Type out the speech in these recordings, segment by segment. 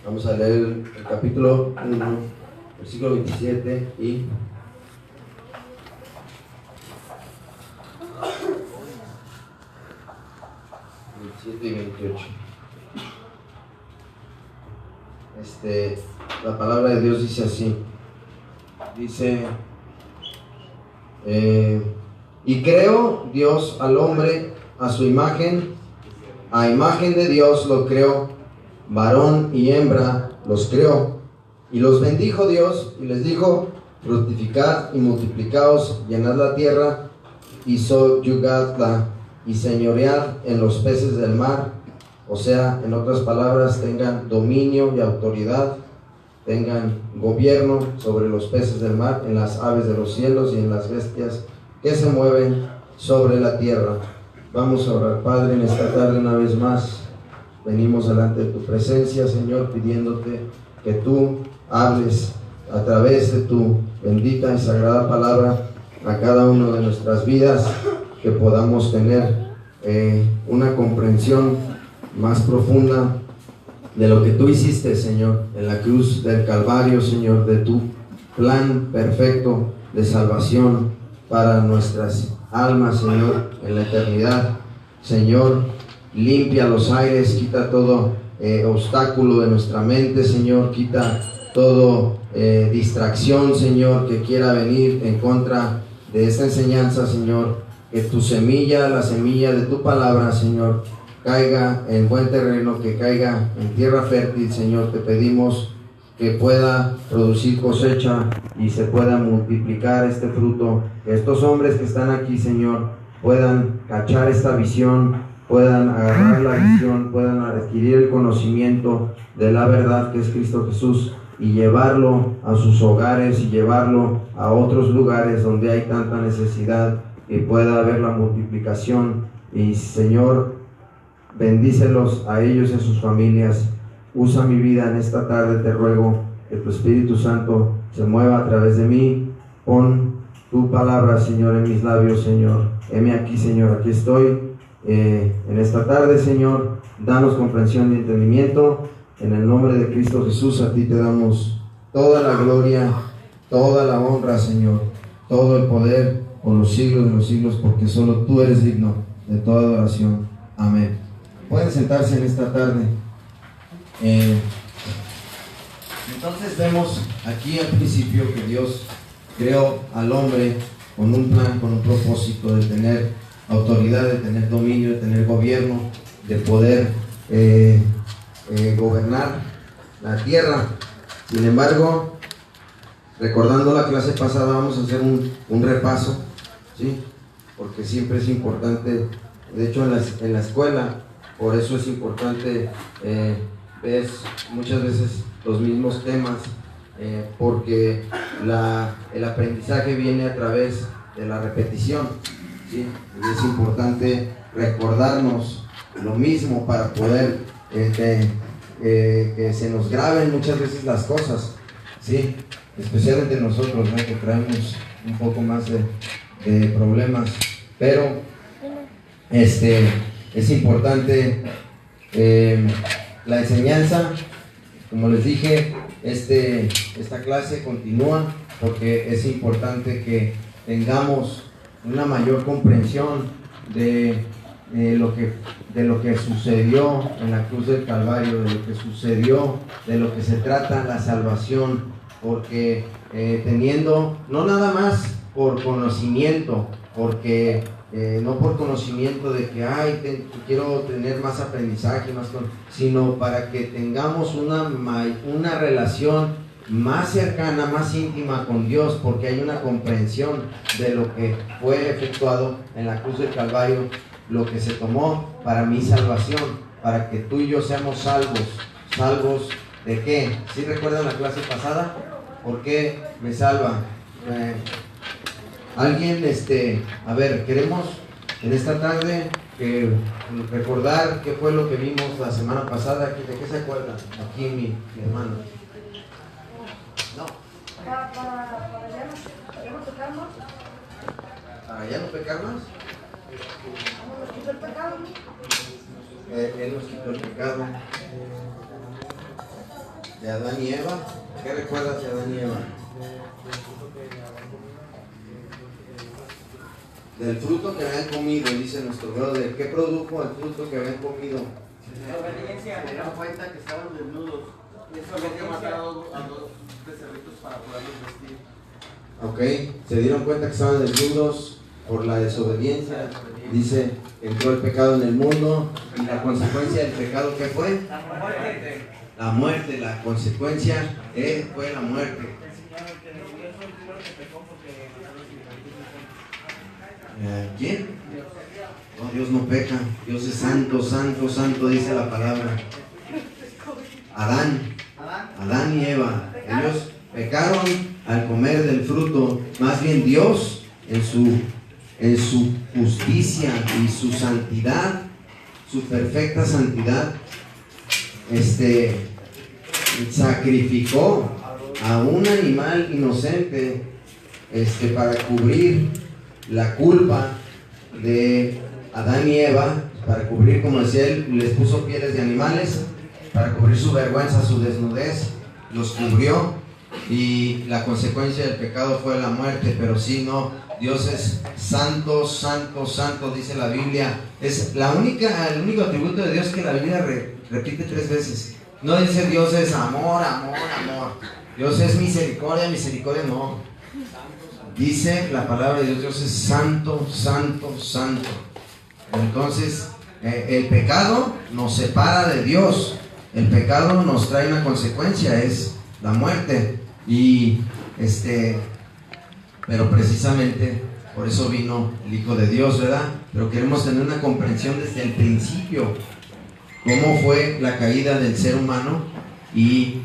Vamos a leer el capítulo 1, versículo 27 y 28. La palabra de Dios dice así. Dice, y creó Dios al hombre a su imagen, a imagen de Dios lo creó, varón y hembra los creó, y los bendijo Dios y les dijo, fructificad y multiplicaos, llenad la tierra y sobyugadla, y señoread en los peces del mar. O sea, en otras palabras, tengan dominio y autoridad, tengan gobierno sobre los peces del mar, en las aves de los cielos y en las bestias que se mueven sobre la tierra. Vamos a orar. Padre, en esta tarde una vez más venimos delante de tu presencia, Señor, pidiéndote que tú hables a través de tu bendita y sagrada palabra a cada uno de nuestras vidas, que podamos tener una comprensión más profunda de lo que tú hiciste, Señor, en la cruz del Calvario, Señor, de tu plan perfecto de salvación para nuestras almas, Señor, en la eternidad. Señor, limpia los aires, quita todo obstáculo de nuestra mente, Señor, quita todo distracción, Señor, que quiera venir en contra de esta enseñanza, Señor. Que tu semilla, la semilla de tu palabra, Señor, caiga en buen terreno, que caiga en tierra fértil, Señor. Te pedimos que pueda producir cosecha y se pueda multiplicar este fruto. Que estos hombres que están aquí, Señor, puedan cachar esta visión, puedan agarrar la visión, puedan adquirir el conocimiento de la verdad que es Cristo Jesús, y llevarlo a sus hogares y llevarlo a otros lugares donde hay tanta necesidad, y pueda haber la multiplicación. Y Señor, bendícelos a ellos y a sus familias. Usa mi vida en esta tarde, te ruego que tu Espíritu Santo se mueva a través de mí. Pon tu palabra, Señor, en mis labios, Señor. Heme aquí, Señor, aquí estoy en esta tarde, Señor. Danos comprensión y entendimiento. En el nombre de Cristo Jesús, a ti te damos toda la gloria, toda la honra, Señor, todo el poder por los siglos de los siglos, porque solo tú eres digno de toda adoración. Amén. Pueden sentarse en esta tarde. Entonces vemos aquí al principio que Dios creó al hombre con un plan, con un propósito de tener autoridad, de tener dominio, de tener gobierno, de poder gobernar la tierra. Sin embargo, recordando la clase pasada, vamos a hacer un repaso, ¿sí? Porque siempre es importante, de hecho en la escuela, por eso es importante, ves muchas veces los mismos temas, porque el aprendizaje viene a través de la repetición, ¿sí? Y es importante recordarnos lo mismo para poder que se nos graben muchas veces las cosas, ¿sí? Especialmente nosotros, ¿no? Que traemos un poco más de problemas, pero es importante la enseñanza. Como les dije, esta clase continúa porque es importante que tengamos una mayor comprensión de lo que sucedió en la cruz del Calvario, de lo que sucedió, de lo que se trata la salvación, porque teniendo, no nada más por conocimiento, porque no por conocimiento de que quiero tener más aprendizaje, sino para que tengamos una relación más cercana, más íntima con Dios, porque hay una comprensión de lo que fue efectuado en la cruz del Calvario, lo que se tomó para mi salvación, para que tú y yo seamos salvos. ¿Salvos de qué? ¿Sí recuerdan la clase pasada? ¿Por qué me salva? Alguien, a ver, queremos en esta tarde recordar qué fue lo que vimos la semana pasada. ¿De qué se acuerdan? Aquí mi hermano. No. ¿Para ya no pecar más? Él nos quitó el pecado de Adán y Eva. ¿Qué recuerdas de Adán y Eva? Del fruto que habían comido, dice nuestro brother. ¿Qué produjo el fruto que habían comido? La obediencia. Se dieron cuenta que estaban desnudos. Y eso había que matar a dos becerritos para poderlos vestir. Ok, se dieron cuenta que estaban desnudos por la desobediencia. Dice, entró el pecado en el mundo y la consecuencia del pecado, ¿qué fue? La muerte. La muerte, la consecuencia fue la muerte. ¿Quién? No, Dios no peca, Dios es santo, santo, santo, dice la palabra. Adán y Eva, ellos pecaron al comer del fruto. Más bien Dios en su justicia y su santidad, su perfecta santidad, sacrificó a un animal inocente para cubrir la culpa de Adán y Eva, para cubrir, como decía él, les puso pieles de animales para cubrir su vergüenza, su desnudez, los cubrió, y la consecuencia del pecado fue la muerte. Pero sí, no, Dios es santo, santo, santo, dice la Biblia. Es el único atributo de Dios que la Biblia repite 3 veces. No dice Dios es amor, amor, amor. Dios es misericordia, misericordia, no. Dice la palabra de Dios, Dios es santo, santo, santo. Entonces, el pecado nos separa de Dios. El pecado nos trae una consecuencia, es la muerte. Y pero precisamente por eso vino el Hijo de Dios, ¿verdad? Pero queremos tener una comprensión desde el principio, cómo fue la caída del ser humano y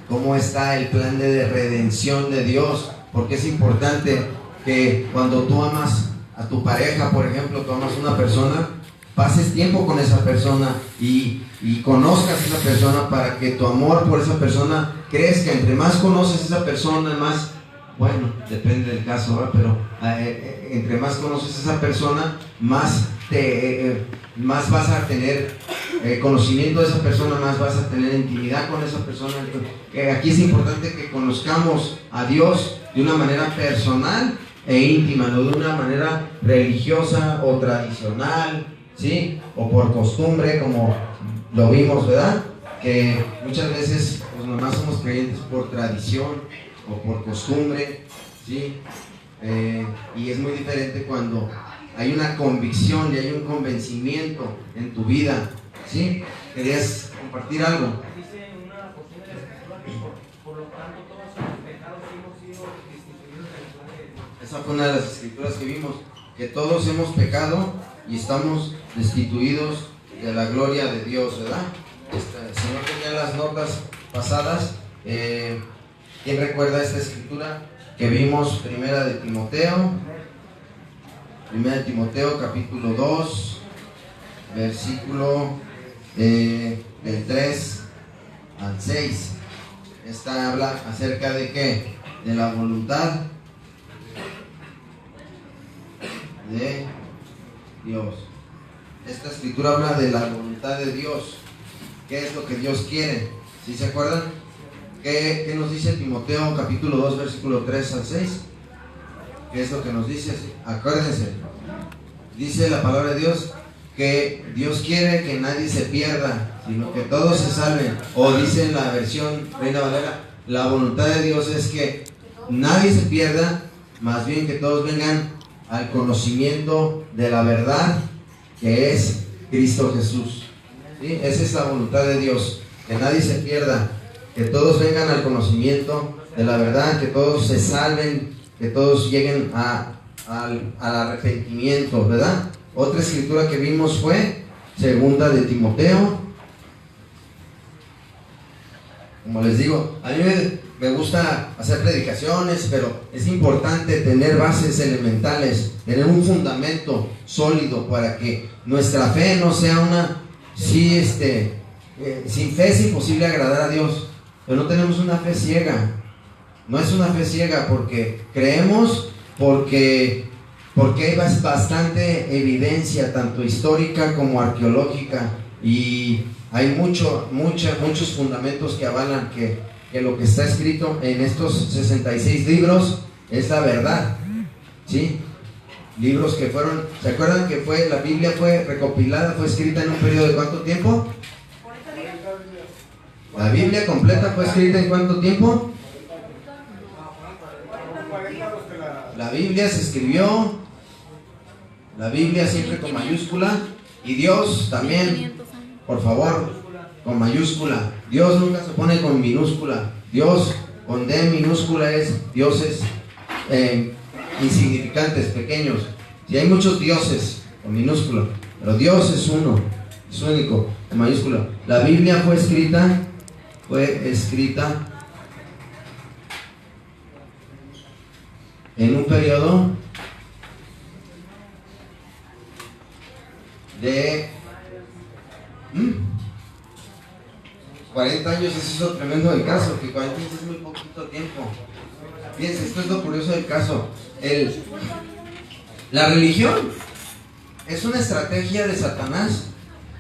cómo está el plan de redención de Dios. Porque es importante que cuando tú amas a tu pareja, por ejemplo, tú amas a una persona, pases tiempo con esa persona y conozcas a esa persona, para que tu amor por esa persona crezca. Entre más conoces a esa persona, más, bueno, depende del caso, ¿verdad? Pero entre más conoces a esa persona, más vas a tener conocimiento de esa persona, más vas a tener intimidad con esa persona. Aquí es importante que conozcamos a Dios de una manera personal e íntima, no de una manera religiosa o tradicional, ¿sí? O por costumbre, como lo vimos, ¿verdad? Que muchas veces pues nomás somos creyentes por tradición o por costumbre, ¿sí? Y es muy diferente cuando hay una convicción y hay un convencimiento en tu vida, ¿sí? ¿Querías compartir algo? Dice en una porción de la escritura que por lo tanto todos los pecados hemos sido destituidos del plan de Dios. Esa fue una de las escrituras que vimos, que todos hemos pecado y estamos destituidos de la gloria de Dios, ¿verdad? Si no tenía las notas pasadas, ¿quién recuerda esta escritura que vimos? Primera de Timoteo capítulo 2, versículo del 3 al 6. Esta habla acerca de ¿qué? De la voluntad de Dios. Esta escritura habla de la voluntad de Dios. ¿Qué es lo que Dios quiere? ¿Sí se acuerdan? ¿Qué nos dice Timoteo capítulo 2 versículo 3 al 6? ¿Qué es lo que nos dice? Acuérdense, dice la palabra de Dios que Dios quiere que nadie se pierda, sino que todos se salven. O dice en la versión Reina Valera, la voluntad de Dios es que nadie se pierda, más bien que todos vengan al conocimiento de la verdad, que es Cristo Jesús. ¿Sí? Esa es la voluntad de Dios, que nadie se pierda, que todos vengan al conocimiento de la verdad, que todos se salven, que todos lleguen al arrepentimiento, ¿verdad? Otra escritura que vimos fue segunda de Timoteo. Como les digo, a mí me gusta hacer predicaciones, pero es importante tener bases elementales, tener un fundamento sólido para que nuestra fe no sea una... sin fe es imposible agradar a Dios, pero no tenemos una fe ciega. No es una fe ciega porque creemos porque hay bastante evidencia, tanto histórica como arqueológica, y hay muchos fundamentos que avalan que lo que está escrito en estos 66 libros es la verdad, ¿sí? Libros que fueron, ¿se acuerdan que la Biblia fue recopilada, fue escrita en un periodo de cuánto tiempo? ¿La Biblia completa fue escrita en cuánto tiempo? La Biblia se escribió, la Biblia siempre con mayúscula, y Dios también, por favor, con mayúscula. Dios nunca se pone con minúscula. Dios con D minúscula es dioses insignificantes, pequeños. Si hay muchos dioses con minúscula, pero Dios es uno, es único, con mayúscula. La Biblia fue escrita en un periodo de 40 años. Eso es lo tremendo del caso, que 40 años es muy poquito tiempo. Fíjense, esto es lo curioso del caso. La religión es una estrategia de Satanás,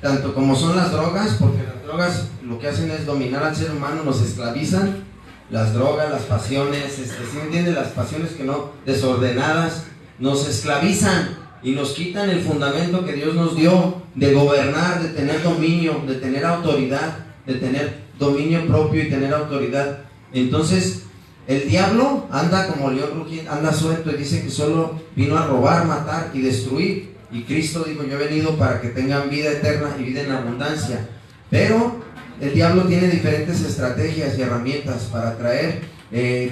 tanto como son las drogas, porque las drogas lo que hacen es dominar al ser humano, nos esclavizan. Las drogas, las pasiones, ¿sí me entienden? Las pasiones que no, desordenadas, nos esclavizan y nos quitan el fundamento que Dios nos dio de gobernar, de tener dominio, de tener autoridad, de tener dominio propio y tener autoridad. Entonces, el diablo anda como león rugiente, anda suelto, y dice que solo vino a robar, matar y destruir. Y Cristo dijo: yo he venido para que tengan vida eterna y vida en abundancia. Pero el diablo tiene diferentes estrategias y herramientas para atraer,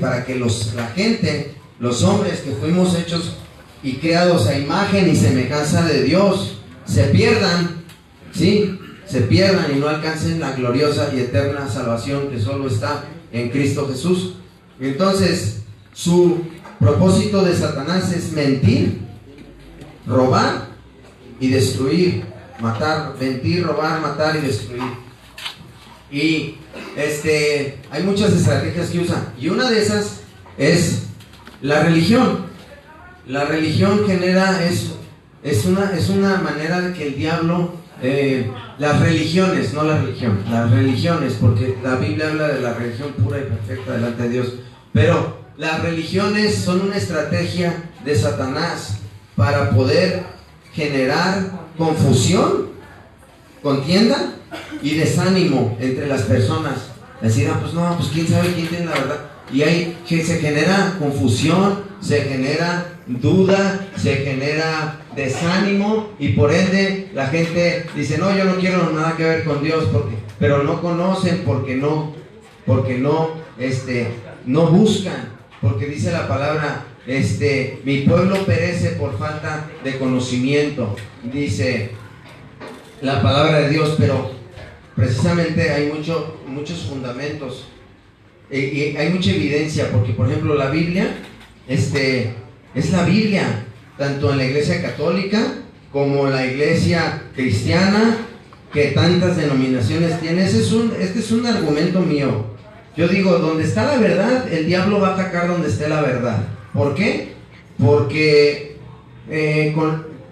para que la gente, los hombres que fuimos hechos y creados a imagen y semejanza de Dios, se pierdan, ¿sí? Se pierdan y no alcancen la gloriosa y eterna salvación que solo está en Cristo Jesús. Entonces, su propósito de Satanás es mentir, robar y destruir, matar, mentir, robar, matar y destruir. Y hay muchas estrategias que usan, y una de esas es la religión. La religión genera eso, es una manera de que el diablo, las religiones, no la religión, las religiones, porque la Biblia habla de la religión pura y perfecta delante de Dios, pero las religiones son una estrategia de Satanás para poder generar confusión, contienda y desánimo entre las personas. Decir: pues no, pues quién sabe quién tiene la verdad. Y ahí que se genera confusión, se genera duda, se genera desánimo, y por ende la gente dice: no, yo no quiero nada que ver con Dios, pero no conocen, porque no buscan, porque dice la palabra, mi pueblo perece por falta de conocimiento, dice la palabra de Dios. Pero precisamente hay muchos fundamentos, y hay mucha evidencia, porque por ejemplo la Biblia es la Biblia, tanto en la iglesia católica como la iglesia cristiana, que tantas denominaciones tiene. Este es un argumento mío. Yo digo: donde está la verdad, el diablo va a atacar donde esté la verdad. ¿Por qué? Porque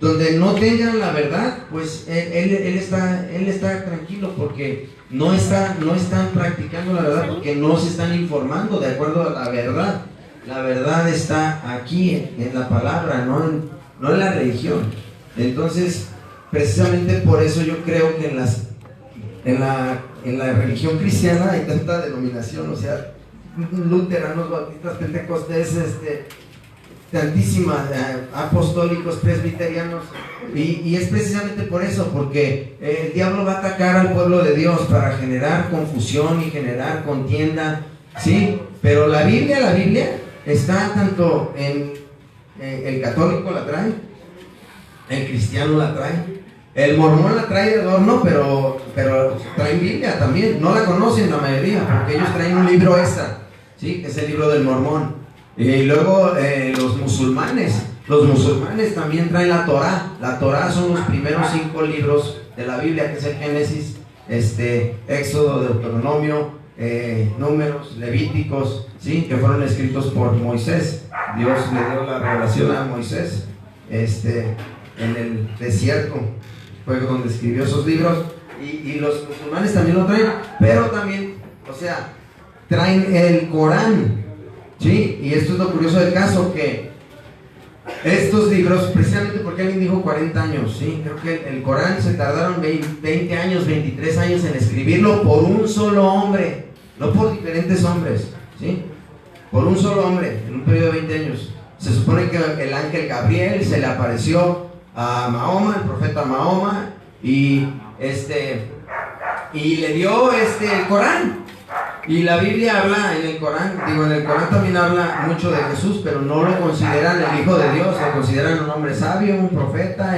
donde no tengan la verdad, pues él está tranquilo, porque no están practicando la verdad, porque no se están informando de acuerdo a la verdad. La verdad está aquí en la palabra, no en la religión. Entonces, precisamente por eso yo creo que en la religión cristiana hay tanta denominación, o sea, luteranos, bautistas, pentecostés, tantísimas, apostólicos, presbiterianos, y es precisamente por eso, porque el diablo va a atacar al pueblo de Dios para generar confusión y generar contienda, ¿sí? Pero la Biblia está tanto en el católico la trae, el cristiano la trae, el mormón la trae de adorno, pero traen Biblia también. No la conocen la mayoría, porque ellos traen un libro extra, ¿sí? Que es el libro del mormón. Y luego los musulmanes también traen la Torá. La Torá son los primeros 5 libros de la Biblia, que es el Génesis, Éxodo, Deuteronomio, Números, Levíticos, ¿sí? Que fueron escritos por Moisés. Dios le dio la revelación a Moisés en el desierto, fue donde escribió esos libros, y los musulmanes también lo traen, pero también, o sea, traen el Corán, ¿sí? Y esto es lo curioso del caso, que estos libros, precisamente porque alguien dijo 40 años, ¿sí? Creo que el Corán se tardaron 20 años, 23 años en escribirlo por un solo hombre, no por diferentes hombres, ¿sí? Por un solo hombre, en un periodo de 20 años. Se supone que el ángel Gabriel se le apareció a Mahoma, el profeta Mahoma, y le dio el Corán. Y la Biblia habla en el Corán, en el Corán también habla mucho de Jesús, pero no lo consideran el Hijo de Dios, lo consideran un hombre sabio, un profeta,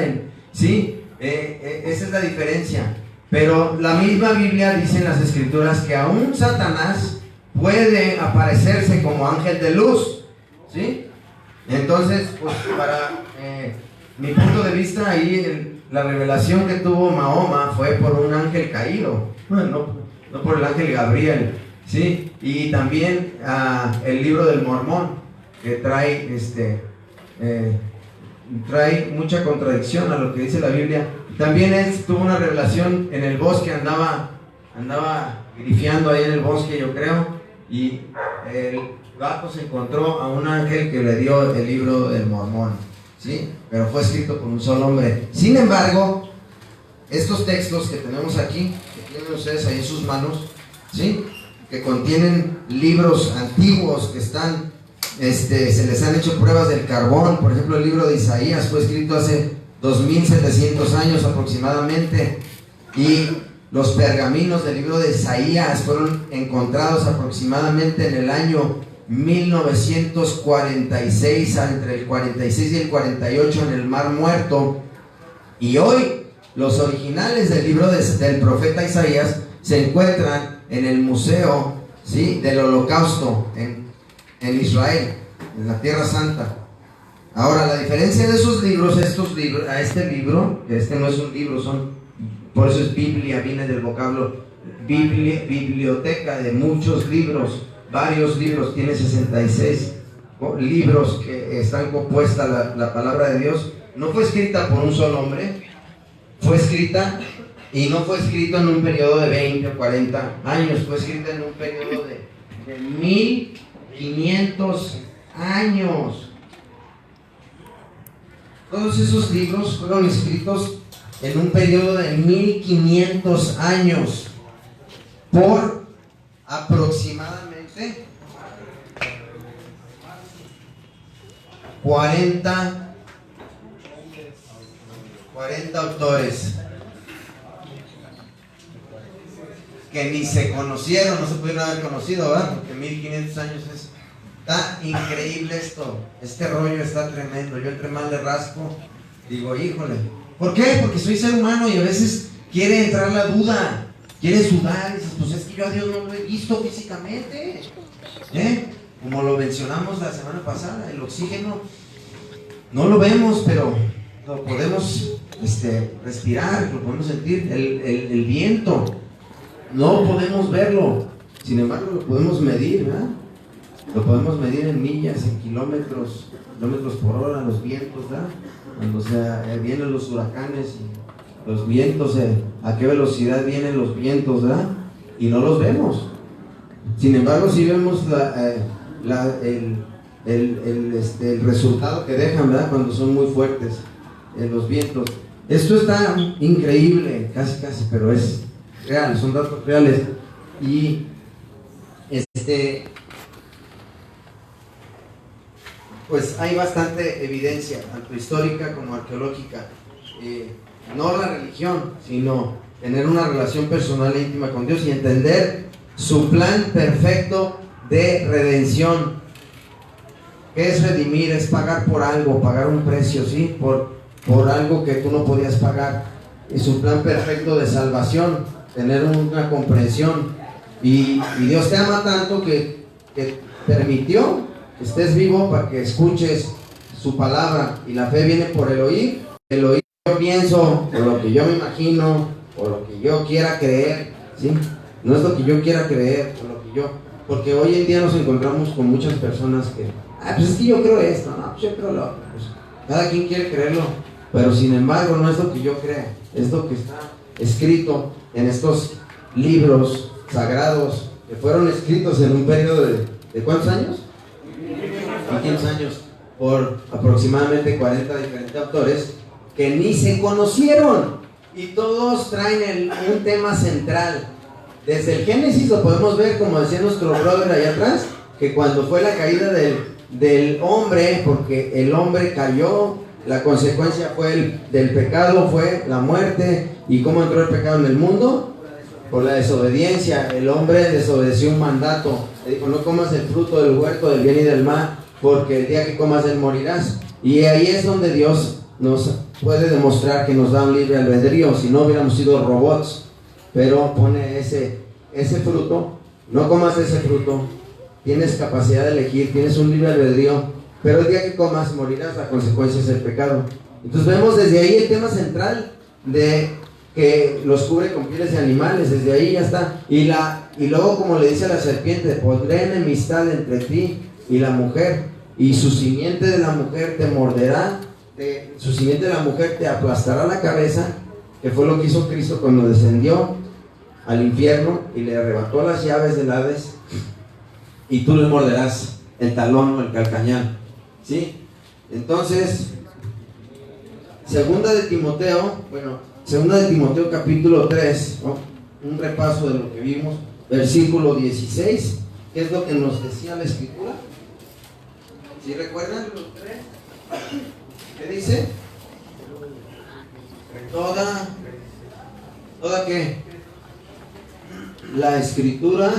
¿sí? Esa es la diferencia. Pero la misma Biblia dice en las Escrituras que aún Satanás puede aparecerse como ángel de luz, ¿sí? Entonces, pues para mi punto de vista, ahí la revelación que tuvo Mahoma fue por un ángel caído, no por el ángel Gabriel, ¿sí? Y también el libro del Mormón, que trae mucha contradicción a lo que dice la Biblia. También él tuvo una revelación en el bosque, andaba grifiando ahí en el bosque, yo creo, y el gato se encontró a un ángel que le dio el libro del Mormón, ¿sí? Pero fue escrito por un solo hombre. Sin embargo, estos textos que tenemos aquí, que tienen ustedes ahí en sus manos, ¿sí? Que contienen libros antiguos que están, se les han hecho pruebas del carbón. Por ejemplo, el libro de Isaías fue escrito hace 2700 años aproximadamente, y los pergaminos del libro de Isaías fueron encontrados aproximadamente en el año 1946, entre el 46 y el 48, en el Mar Muerto. Y hoy los originales del libro del profeta Isaías se encuentran en el museo, ¿sí?, del Holocausto en Israel, en la Tierra Santa. Ahora, la diferencia de esos libros, a este libro, que no es un libro, por eso es Biblia, viene del vocablo biblioteca, de muchos libros, varios libros, tiene 66 libros que están compuesta la palabra de Dios. No fue escrita por un solo hombre, fue escrita, y no fue escrito en un periodo de 20 o 40 años, fue escrita en un periodo de 1500 años. Todos esos libros fueron escritos en un periodo de 1500 años por aproximadamente 40 autores que ni se conocieron, no se pudieron haber conocido, ¿verdad? Porque 1500 años está increíble esto, este rollo está tremendo. Yo entre más le rasco, digo, híjole, ¿por qué? Porque soy ser humano y a veces quiere entrar la duda, quiere sudar, y dices, pues es que yo a Dios no lo he visto físicamente, como lo mencionamos la semana pasada, el oxígeno no lo vemos, pero lo podemos respirar, lo podemos sentir, el viento no podemos verlo, sin embargo lo podemos medir, ¿verdad? Lo podemos medir en millas, en kilómetros por hora, los vientos, ¿verdad? Cuando vienen los huracanes y los vientos, a qué velocidad vienen los vientos, ¿verdad? Y no los vemos. Sin embargo, sí vemos el resultado que dejan, ¿verdad? Cuando son muy fuertes los vientos. Esto está increíble, casi, pero es real, son datos reales. Y pues hay bastante evidencia, tanto histórica como arqueológica. No la religión, sino tener una relación personal e íntima con Dios y entender su plan perfecto de redención. ¿Qué es redimir? Es pagar por algo, pagar un precio, ¿sí? Por algo que tú no podías pagar. Y su plan perfecto de salvación, tener una comprensión. Y Dios te ama tanto que permitió que estés vivo para que escuches su palabra. Y la fe viene por el oír. El oír, yo pienso, o lo que yo me imagino, o lo que yo quiera creer, ¿sí? No es lo que yo quiera creer, o lo que yo... Porque hoy en día nos encontramos con muchas personas que, pues es que yo creo esto, no, pues yo creo lo otro. Pues cada quien quiere creerlo, pero sin embargo no es lo que yo crea, es lo que está escrito en estos libros sagrados que fueron escritos en un periodo ¿de cuántos años? 500 años, por aproximadamente 40 diferentes autores que ni se conocieron, y todos traen un tema central. Desde el Génesis lo podemos ver, como decía nuestro brother allá atrás, que cuando fue la caída del hombre, porque el hombre cayó, la consecuencia del pecado fue la muerte. ¿Y cómo entró el pecado en el mundo? Por la desobediencia. El hombre desobedeció un mandato, le dijo: no comas el fruto del huerto del bien y del mal, porque el día que comas de él morirás. Y ahí es donde Dios nos puede demostrar que nos da un libre albedrío. Si no hubiéramos sido robots, pero pone ese fruto. No comas ese fruto, tienes capacidad de elegir, tienes un libre albedrío, pero el día que comas morirás. La consecuencia es el pecado. Entonces vemos desde ahí el tema central de que los cubre con pieles de animales. Desde ahí ya está. Y luego, como le dice a la serpiente: pondré enemistad entre ti y la mujer, y su simiente de la mujer te morderá, su simiente de la mujer te aplastará la cabeza, que fue lo que hizo Cristo cuando descendió al infierno y le arrebató las llaves del Hades, y tú le morderás el talón o el calcañal, ¿sí? Entonces, segunda de Timoteo capítulo 3, ¿no? Un repaso de lo que vimos, versículo 16, ¿qué es lo que nos decía la escritura? ¿Sí recuerdan? ¿Qué dice? Toda ¿qué? La escritura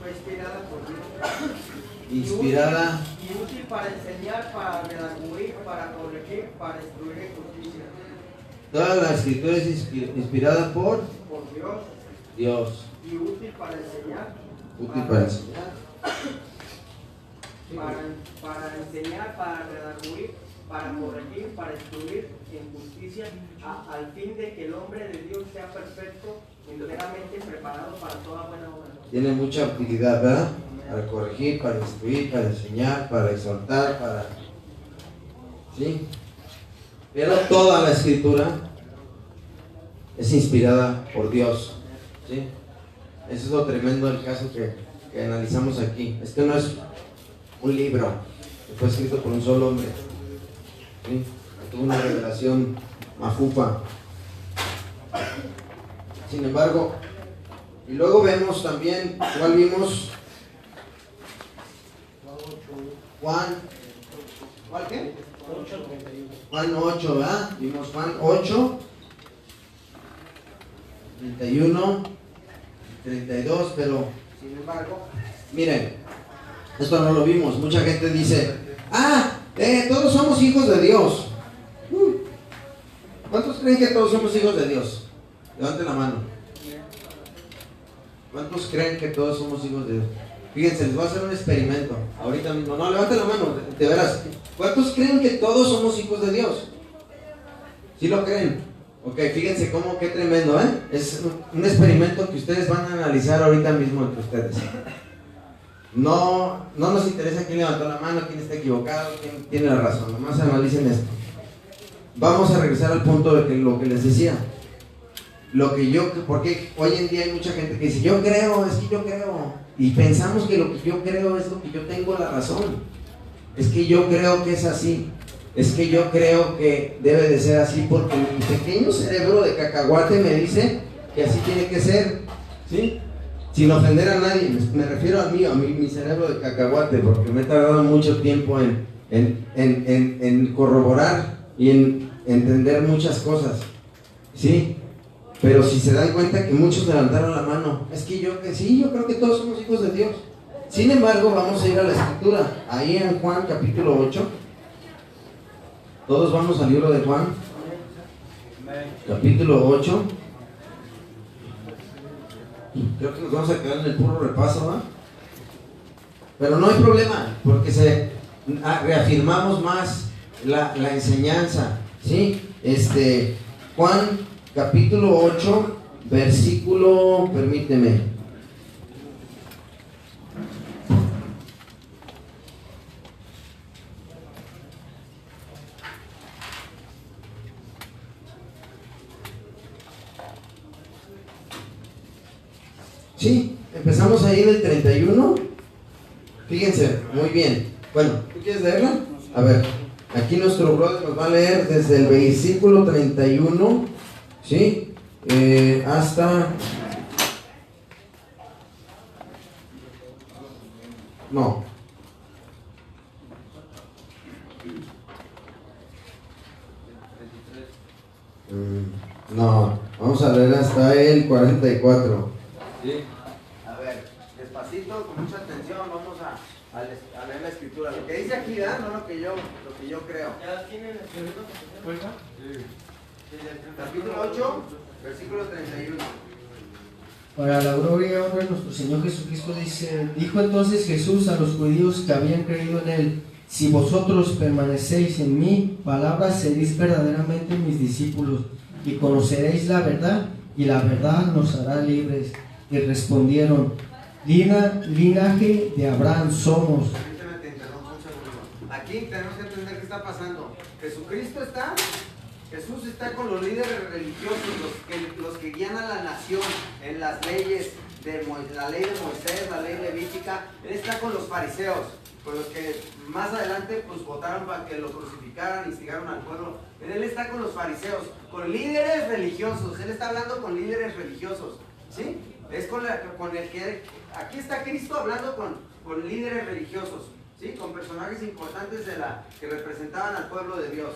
Fue inspirada por Dios. Inspirada. Y útil para enseñar, para redarguir, para corregir, para instruir en justicia. Toda la escritura es inspirada por Dios. Y útil para enseñar. Útil para enseñar. Para enseñar, para redarguir, para corregir, para instruir en justicia, al fin de que el hombre de Dios sea perfecto, enteramente preparado para toda buena obra. Tiene mucha utilidad, ¿verdad? Para corregir, para instruir, para enseñar, para exhortar, ¿sí? Pero toda la escritura es inspirada por Dios, ¿sí? Eso es lo tremendo del caso que analizamos aquí. Es que no es un libro que fue escrito por un solo hombre, ¿sí? Tuvo una revelación mafufa. Sin embargo, y luego vemos también, ¿cuál vimos? ¿Cuál qué? Juan 8, ¿verdad? Vimos Juan 8, 31, 32, pero sin embargo, miren, esto no lo vimos. Mucha gente dice: todos somos hijos de Dios. ¿Cuántos creen que todos somos hijos de Dios? Levanten la mano. ¿Cuántos creen que todos somos hijos de Dios? Fíjense, les voy a hacer un experimento ahorita mismo. No, levanten la mano, de veras. ¿Cuántos creen que todos somos hijos de Dios? ¿Sí lo creen? Ok, fíjense qué tremendo, ¿eh? Es un experimento que ustedes van a analizar ahorita mismo entre ustedes. No nos interesa quién levantó la mano, quién está equivocado, quién tiene la razón. Nomás analicen esto. Vamos a regresar al punto de lo que les decía. Porque hoy en día hay mucha gente que dice: yo creo, es que yo creo. Y pensamos que lo que yo creo es lo que yo tengo la razón. Es que yo creo que es así. Es que yo creo que debe de ser así porque mi pequeño cerebro de cacahuate me dice que así tiene que ser, ¿sí? Sin ofender a nadie, me refiero a mi cerebro de cacahuate, porque me he tardado mucho tiempo en corroborar y en entender muchas cosas, ¿sí? Pero si se dan cuenta que muchos levantaron la mano, es que yo creo que todos somos hijos de Dios. Sin embargo, vamos a ir a la escritura, ahí en Juan capítulo 8. Todos vamos al libro de Juan, capítulo 8. Creo que nos vamos a quedar en el puro repaso, ¿no? Pero no hay problema, porque reafirmamos más la enseñanza, ¿sí? Juan capítulo 8, versículo, permíteme. Sí, empezamos ahí en el 31. Fíjense, muy bien. Bueno, ¿tú quieres leerla? A ver, aquí nuestro brother nos va a leer desde el versículo 31, ¿sí? Hasta... No. No, vamos a leer hasta el 44. Sí. A ver, despacito, con mucha atención, vamos a leer la escritura. Lo que dice aquí, ¿verdad? No lo que yo creo. ¿Ya tienen escrito? Sí. Capítulo 8, versículo 31. Para la gloria y honra de nuestro Señor Jesucristo dijo entonces Jesús a los judíos que habían creído en Él: si vosotros permanecéis en mi palabra, seréis verdaderamente mis discípulos, y conoceréis la verdad, y la verdad nos hará libres. Y respondieron: linaje de Abraham somos. Permíteme, te interrumpo un segundo. Aquí tenemos que entender qué está pasando. Jesús está con los líderes religiosos, los que guían a la nación en las leyes la ley de Moisés, la ley levítica. Él está con los fariseos, con los que más adelante pues votaron para que lo crucificaran, instigaron al pueblo. Él está con los fariseos, con líderes religiosos. Él está hablando con líderes religiosos, ¿sí? Es con el que aquí está Cristo hablando con líderes religiosos, ¿sí? Con personajes importantes que representaban al pueblo de Dios.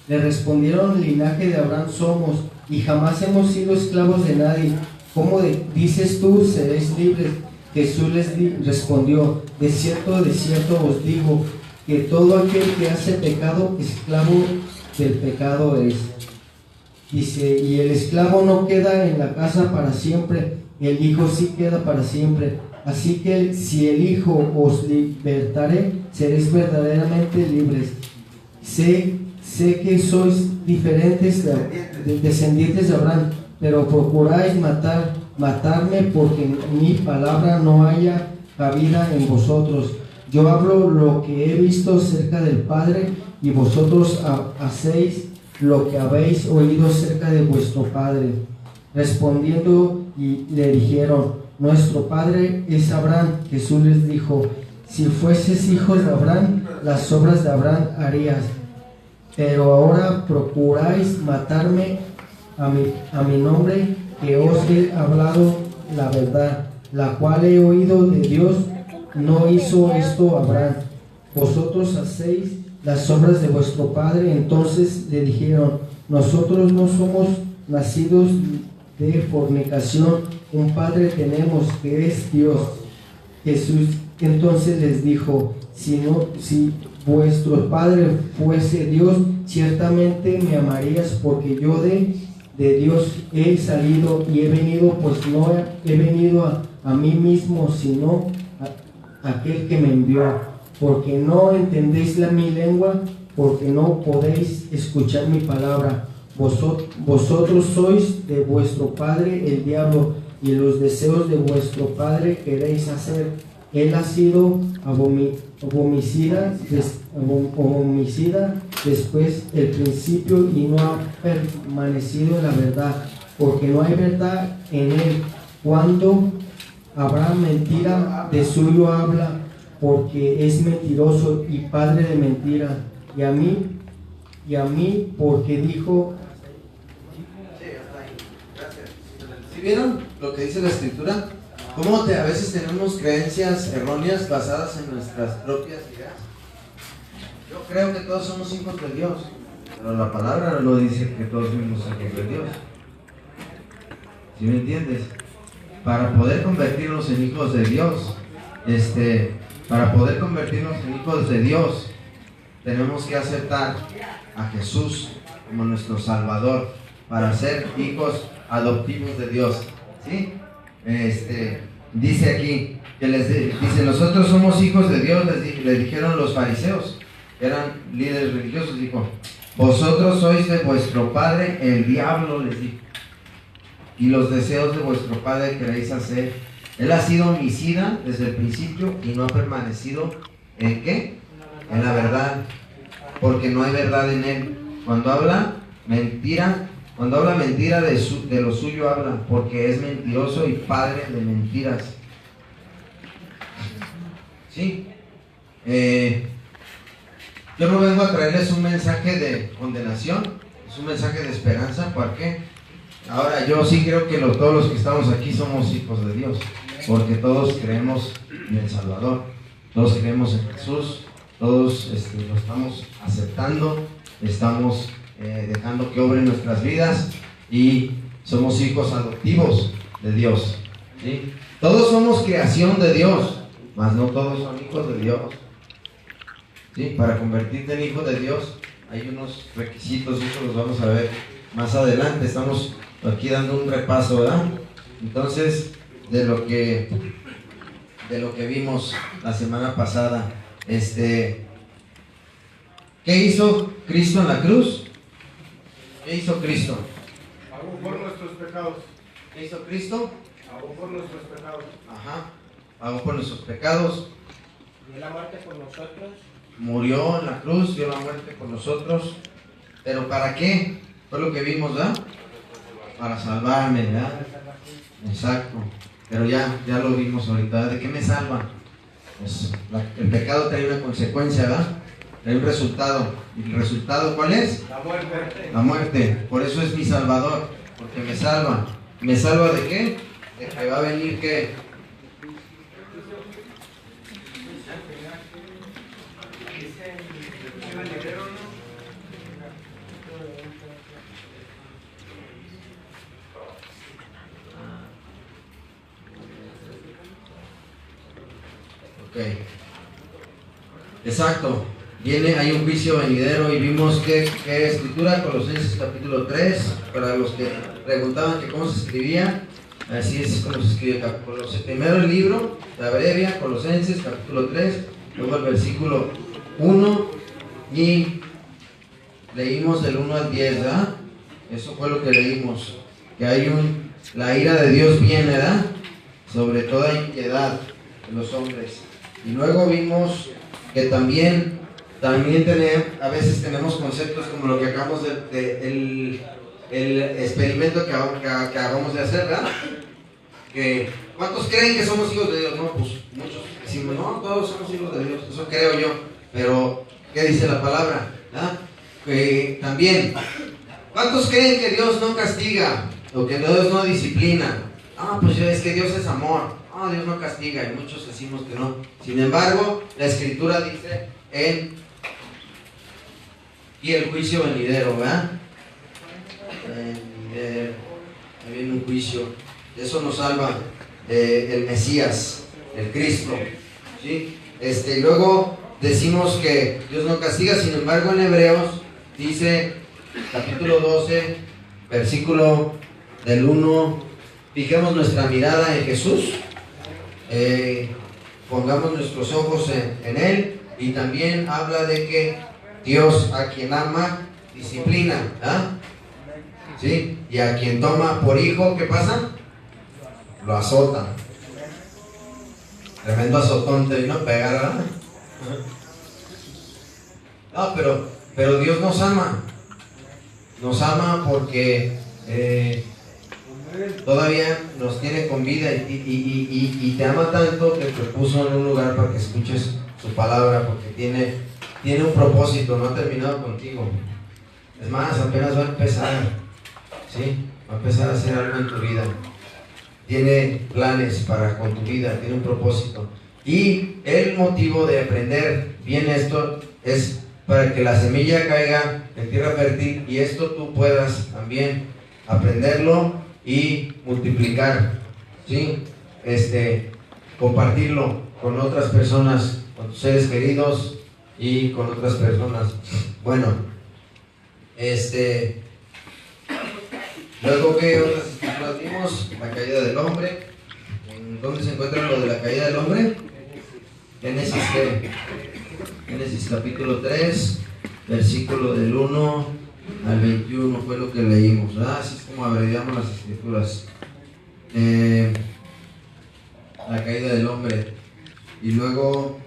Le respondieron: linaje de Abraham somos, y jamás hemos sido esclavos de nadie. ¿Cómo dices tú, seréis libres? Jesús les respondió: de cierto os digo, que todo aquel que hace pecado, esclavo del pecado es. Dice: y el esclavo no queda en la casa para siempre, el Hijo sí queda para siempre. Así que si el Hijo os libertare, seréis verdaderamente libres. Sé que sois diferentes descendientes de Abraham, pero procuráis matarme, porque en mi palabra no haya cabida en vosotros. Yo hablo lo que he visto cerca del Padre, y vosotros hacéis lo que habéis oído cerca de vuestro padre. Respondiendo y le dijeron: nuestro padre es Abraham. Jesús les dijo: si fueses hijos de Abraham, las obras de Abraham harías. Pero ahora procuráis matarme a mi nombre, que os he hablado la verdad, la cual he oído de Dios. No hizo esto Abraham. Vosotros hacéis las obras de vuestro padre. Entonces le dijeron: nosotros no somos nacidos de fornicación, un padre tenemos, que es Dios. Jesús entonces les dijo: si vuestro padre fuese Dios, ciertamente me amarías, porque yo de Dios he salido y he venido, pues no he venido a mí mismo, sino a aquel que me envió. Porque no entendéis mi lengua, porque no podéis escuchar mi palabra. Vosotros sois de vuestro padre el diablo, y los deseos de vuestro padre queréis hacer. Él ha sido homicida después el principio, y no ha permanecido en la verdad, porque no hay verdad en él. Cuando habrá mentira, de suyo habla, porque es mentiroso y padre de mentira. Y a mí porque dijo. Sí, hasta ahí. Gracias. ¿Sí vieron lo que dice la Escritura? ¿Cómo a veces tenemos creencias erróneas basadas en nuestras propias ideas? Yo creo que todos somos hijos de Dios, pero la palabra no dice que todos somos hijos de Dios. ¿Sí me entiendes? Para poder convertirnos en hijos de Dios, tenemos que aceptar a Jesús como nuestro Salvador, para ser hijos adoptivos de Dios. ¿Sí? Dice aquí que dice: nosotros somos hijos de Dios, le dijeron los fariseos, que eran líderes religiosos. Dijo: vosotros sois de vuestro padre el diablo, les dijo, y los deseos de vuestro padre queréis hacer. Él ha sido homicida desde el principio y no ha permanecido ¿en qué? En la verdad, porque no hay verdad en él. Cuando habla mentira, Cuando habla mentira, de lo suyo habla, porque es mentiroso y padre de mentiras. ¿Sí? Yo no vengo a traerles un mensaje de condenación, es un mensaje de esperanza. ¿Por qué? Ahora, yo sí creo que todos los que estamos aquí somos hijos de Dios, porque todos creemos en el Salvador, todos creemos en Jesús, todos lo estamos aceptando, estamos dejando que obre en nuestras vidas y somos hijos adoptivos de Dios, ¿sí? Todos somos creación de Dios, mas no todos son hijos de Dios, ¿sí? Para convertirte en hijo de Dios hay unos requisitos y eso los vamos a ver más adelante. Estamos aquí dando un repaso, ¿verdad? Entonces, de lo que vimos la semana pasada, ¿qué hizo Cristo en la cruz? ¿Qué hizo Cristo? Pagó por nuestros pecados. ¿Qué hizo Cristo? Pagó por nuestros pecados. Ajá, pagó por nuestros pecados. Dio la muerte por nosotros. Murió en la cruz, dio la muerte por nosotros. ¿Pero para qué? Fue lo que vimos, ¿verdad? Para salvarme, ¿verdad? Exacto. Pero ya lo vimos ahorita. ¿De qué me salva? Pues el pecado trae una consecuencia, ¿verdad? Trae un resultado. ¿Y el resultado cuál es? La muerte. La muerte. Por eso es mi salvador, porque me salva. ¿Me salva de qué? De que va a venir ¿qué? Ok. Exacto. Hay un juicio venidero y vimos que escritura, Colosenses capítulo 3, para los que preguntaban que cómo se escribía, así es como se escribe. Primero el libro, la abrevia, Colosenses capítulo 3, luego el versículo 1 y leímos del 1 al 10, ¿verdad? Eso fue lo que leímos, que la ira de Dios viene, ¿verdad? Sobre toda impiedad de los hombres. Y luego vimos que también a veces tenemos conceptos como lo que acabamos el experimento que acabamos de hacer, ¿verdad? ¿Cuántos creen que somos hijos de Dios? No, pues muchos decimos, no, todos somos hijos de Dios, eso creo yo, pero ¿qué dice la palabra? ¿Verdad? Que también, ¿cuántos creen que Dios no castiga o que Dios no disciplina? Pues es que Dios es amor. Dios no castiga, y muchos decimos que no. Sin embargo, la escritura dice y el juicio venidero, ¿verdad? Ahí viene un juicio. Eso nos salva el Mesías, el Cristo, ¿sí? Luego decimos que Dios no castiga. Sin embargo, en Hebreos dice, capítulo 12, versículo del 1, fijemos nuestra mirada en Jesús. Pongamos nuestros ojos en Él, y también habla de que Dios a quien ama disciplina, ¿ah? ¿Sí? Y a quien toma por hijo, ¿qué pasa? Lo azota. Tremendo azotón, te vino a pegar, ¿verdad? No, pero Dios nos ama porque todavía nos tiene con vida y te ama tanto que te puso en un lugar para que escuches su palabra, porque tiene un propósito, no ha terminado contigo. Es más, apenas va a empezar, ¿sí? Va a empezar a hacer algo en tu vida. Tiene planes con tu vida, tiene un propósito. Y el motivo de aprender bien esto es para que la semilla caiga en tierra fértil y esto tú puedas también aprenderlo y multiplicar, ¿sí? Compartirlo con otras personas, con tus seres queridos y con otras personas. Bueno, luego, ¿qué otras escrituras vimos? La caída del hombre. ¿En dónde se encuentra lo de la caída del hombre? Génesis capítulo 3, versículo del 1 al 21 fue lo que leímos, ¿verdad? Así es como abreviamos las escrituras. La caída del hombre. Y luego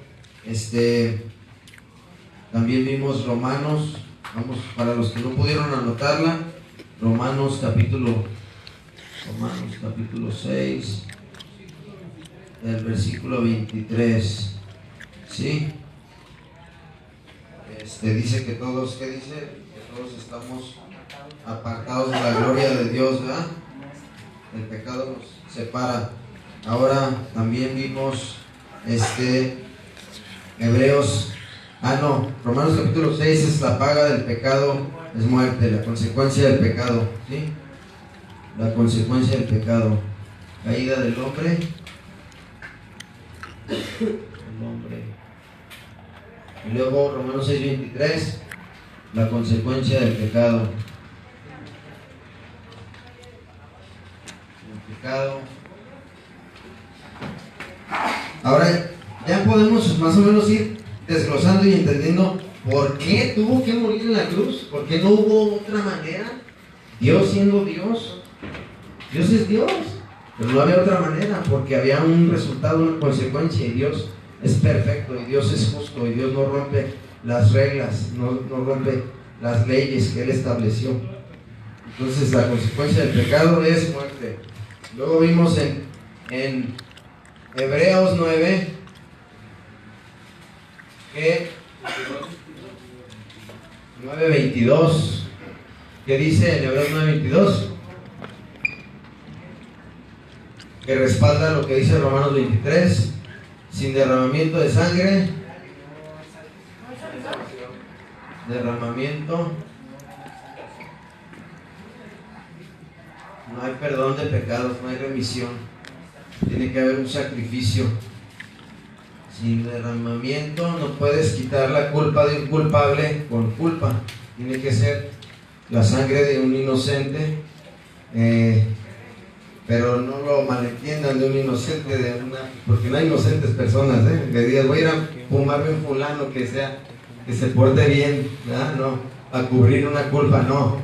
también vimos Romanos. Vamos, para los que no pudieron anotarla, Romanos capítulo 6, el versículo 23. ¿Sí? Dice que todos, ¿qué dice? Que todos estamos apartados de la gloria de Dios, ¿verdad? El pecado nos separa. Ahora también vimos Romanos capítulo 6 es la paga del pecado, es muerte, la consecuencia del pecado, ¿sí? La consecuencia del pecado, caída del hombre, y luego Romanos 6:23, la consecuencia del pecado. El pecado. Ahora ya podemos más o menos ir desglosando y entendiendo por qué tuvo que morir en la cruz, por qué no hubo otra manera. Dios siendo Dios, Dios es Dios, pero no había otra manera, porque había un resultado, una consecuencia, y Dios es perfecto, y Dios es justo, y Dios no rompe las reglas, no rompe las leyes que Él estableció. Entonces la consecuencia del pecado es muerte. Luego vimos en Hebreos 9 que 9:22, ¿qué dice en Hebreos 9:22? Que respalda lo que dice Romanos 23, sin derramamiento de sangre, no hay perdón de pecados, no hay remisión, tiene que haber un sacrificio. Sin derramamiento no puedes quitar la culpa de un culpable con culpa, tiene que ser la sangre de un inocente, pero no lo malentiendan, de un inocente, porque no hay inocentes personas, que digas voy a ir a fumarme un fulano que se porte bien, ¿verdad? No, a cubrir una culpa, no,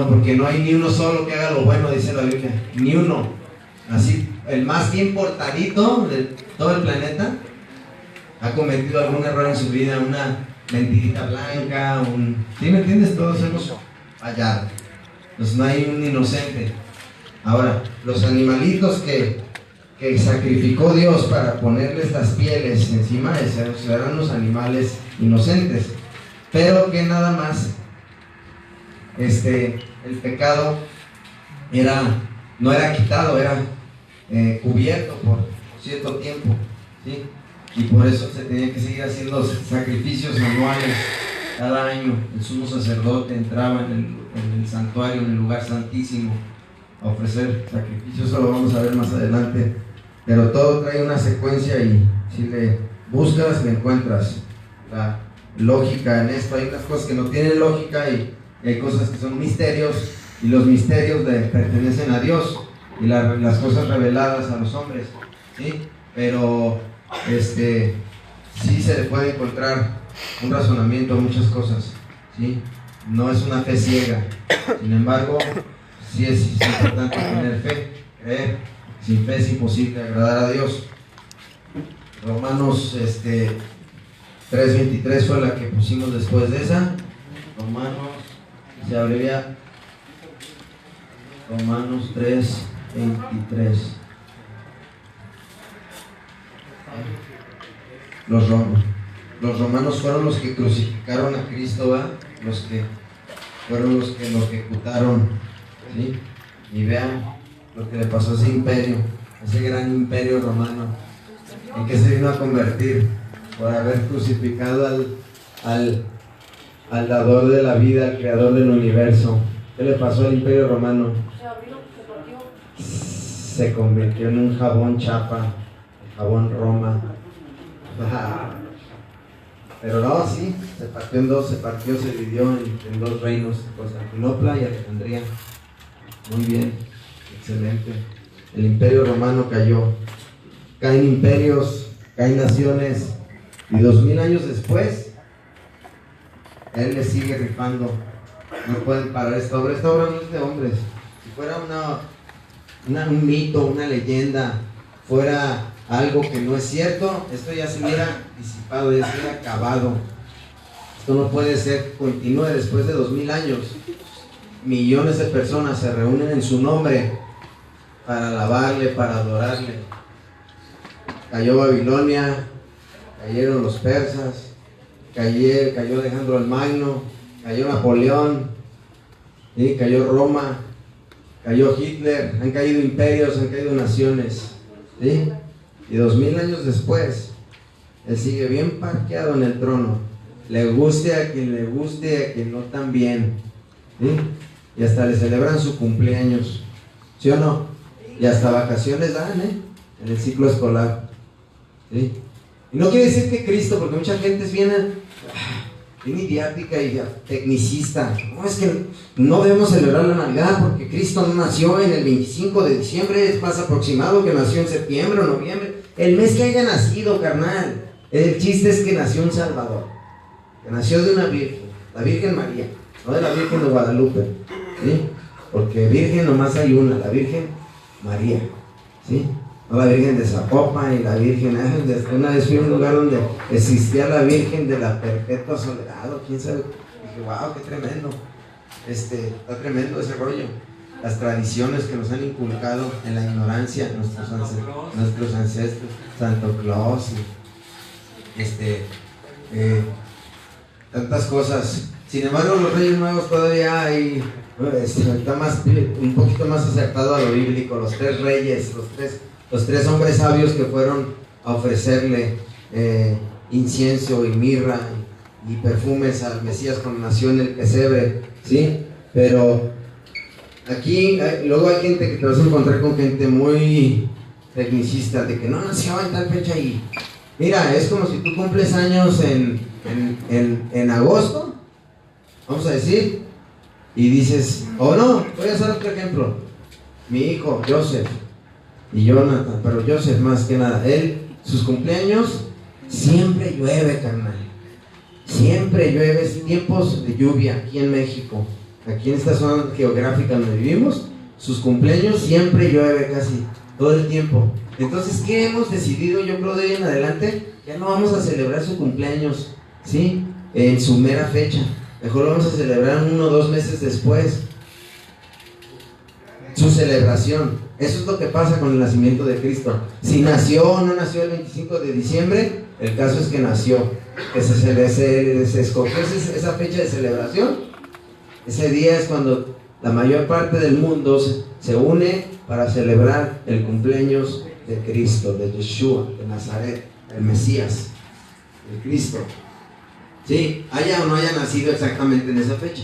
porque no hay ni uno solo que haga lo bueno, dice la Biblia, ni uno. Así, el más bien portadito de todo el planeta ha cometido algún error en su vida, una mentirita blanca, ¿sí me entiendes? Todos hemos fallado. Entonces no hay un inocente. Ahora, los animalitos que sacrificó Dios para ponerles las pieles encima, esos eran los animales inocentes, pero que nada más el pecado no era quitado, era cubierto por cierto tiempo, ¿sí? Y por eso se tenía que seguir haciendo sacrificios anuales cada año. El sumo sacerdote entraba en el santuario, en el lugar santísimo, a ofrecer sacrificios. Eso lo vamos a ver más adelante, pero todo trae una secuencia, y si le buscas, le encuentras la lógica en esto. Hay unas cosas que no tienen lógica, y hay cosas que son misterios, y los misterios pertenecen a Dios, y las cosas reveladas a los hombres, ¿sí? Pero sí se le puede encontrar un razonamiento a muchas cosas, ¿sí? No es una fe ciega. Sin embargo, sí es importante tener fe, creer. Sin fe es imposible agradar a Dios. Romanos 3:23 fue la que pusimos después de esa. Romanos, se abrevia Romanos 3:23. Los romanos fueron los que crucificaron a Cristo, ¿verdad? Fueron los que lo ejecutaron, ¿sí? Y vean lo que le pasó a ese imperio, ese gran imperio romano. ¿En qué se vino a convertir? Por haber crucificado al dador de la vida, al creador del universo. ¿Qué le pasó al imperio romano? Se convirtió en un jabón chapa, el jabón Roma. Pero no, sí, se partió en dos, se dividió en dos reinos, Constantinopla y Alejandría. Muy bien, excelente. El imperio romano cayó. Caen imperios, caen naciones, y 2000 años después, él le sigue rifando. No pueden parar esta obra. Esta obra no es de hombres. Si fuera un mito, una leyenda, fuera algo que no es cierto, esto ya se hubiera disipado, ya se hubiera acabado. Esto no puede ser, continúe después de 2000 años. millones de personas se reúnen en su nombre para alabarle, para adorarle. Cayó Babilonia, cayeron los persas, cayó Alejandro el Magno, cayó Napoleón, ¿sí? Cayó Roma, cayó Hitler, han caído imperios, han caído naciones, ¿sí? Y 2000 años después, Él sigue bien parqueado en el trono. Le guste a quien le guste, a quien no también, ¿sí? Y hasta le celebran su cumpleaños, ¿sí o no? Y hasta vacaciones dan, en el ciclo escolar, ¿sí? Y no quiere decir que Cristo, porque mucha gente es bien idiática y tecnicista. No, es que no debemos celebrar la Navidad porque Cristo no nació en el 25 de diciembre, es más aproximado que nació en septiembre o noviembre. El mes que haya nacido, carnal. El chiste es que nació un Salvador, que nació de una virgen, la Virgen María, no de la Virgen de Guadalupe, ¿sí? Porque virgen nomás hay una, la Virgen María, ¿sí? No la Virgen de Zapopan y la Virgen, una vez fui a un lugar donde existía la Virgen de la Perpetua Soledad, o quién sabe, dije, wow, qué tremendo, está tremendo ese rollo, las tradiciones que nos han inculcado en la ignorancia, nuestros ancestros, Santo Claus, tantas cosas. Sin embargo, los Reyes Nuevos todavía hay, está un poquito más acertado a lo bíblico, los tres reyes, los tres hombres sabios que fueron a ofrecerle incienso y mirra y perfumes al Mesías cuando nació en el pesebre, ¿sí? Pero aquí, luego hay gente que te vas a encontrar con gente muy tecnicista, de que no nació en tal fecha y mira, es como si tú cumples años en agosto, vamos a decir, y dices, no, voy a hacer otro ejemplo, mi hijo Joseph y Jonathan, pero Joseph más que nada, sus cumpleaños, siempre llueve, carnal, siempre llueve, tiempos de lluvia aquí en México, aquí en esta zona geográfica donde vivimos, sus cumpleaños siempre llueve casi todo el tiempo. Entonces, ¿qué hemos decidido? Yo creo de hoy en adelante, ya no vamos a celebrar su cumpleaños, ¿sí? En su mera fecha, mejor lo vamos a celebrar 1 o 2 meses después, su celebración. Eso es lo que pasa con el nacimiento de Cristo. Si nació o no nació el 25 de diciembre, el caso es que nació, que se escogió esa fecha de celebración. Ese día es cuando la mayor parte del mundo se une para celebrar el cumpleaños de Cristo, de Yeshua, de Nazaret, el Mesías, el Cristo. ¿Sí? Haya o no haya nacido exactamente en esa fecha.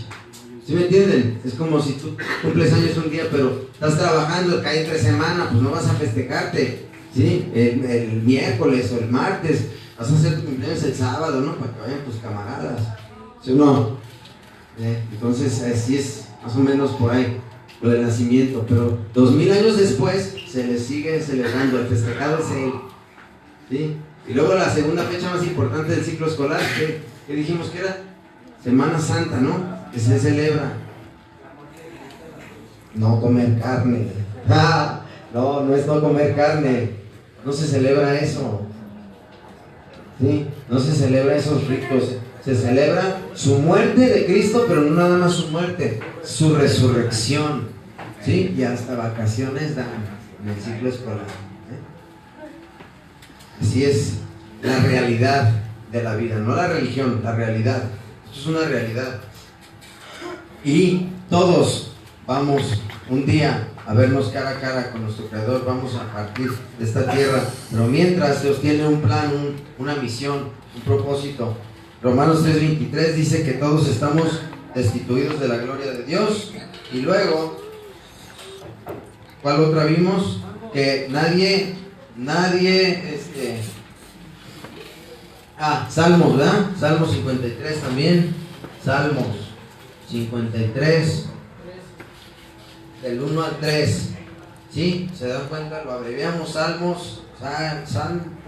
¿Sí me entienden? Es como si tú cumples años un día, pero estás trabajando, cae entre semana, pues no vas a festejarte, ¿sí? El miércoles o el martes, vas a hacer tu cumpleaños el sábado, ¿no? Para que vayan tus camaradas, ¿sí o no? Entonces, así es, más o menos por ahí, lo del nacimiento, pero 2000 años después se le sigue celebrando, el festejado es él, ¿sí? Y luego la segunda fecha más importante del ciclo escolar, que dijimos que era Semana Santa, ¿no? Que se celebra no comer carne. No es no comer carne, no se celebra eso, ¿sí? No se celebra esos ritos, se celebra su muerte de Cristo, pero no nada más su muerte, su resurrección, ¿sí? Y hasta vacaciones dan en el ciclo escolar, Así es la realidad de la vida, no la religión, la realidad. Esto es una realidad. Y todos vamos un día a vernos cara a cara con nuestro Creador, vamos a partir de esta tierra, pero mientras Dios tiene un plan, una misión, un propósito. Romanos 3:23 dice que todos estamos destituidos de la gloria de Dios. Y luego, ¿cuál otra vimos? Que nadie Salmos, ¿verdad? Salmos 53 también, Salmos 53 del 1 al 3, ¿sí? ¿Se dan cuenta? Lo abreviamos, Salmos,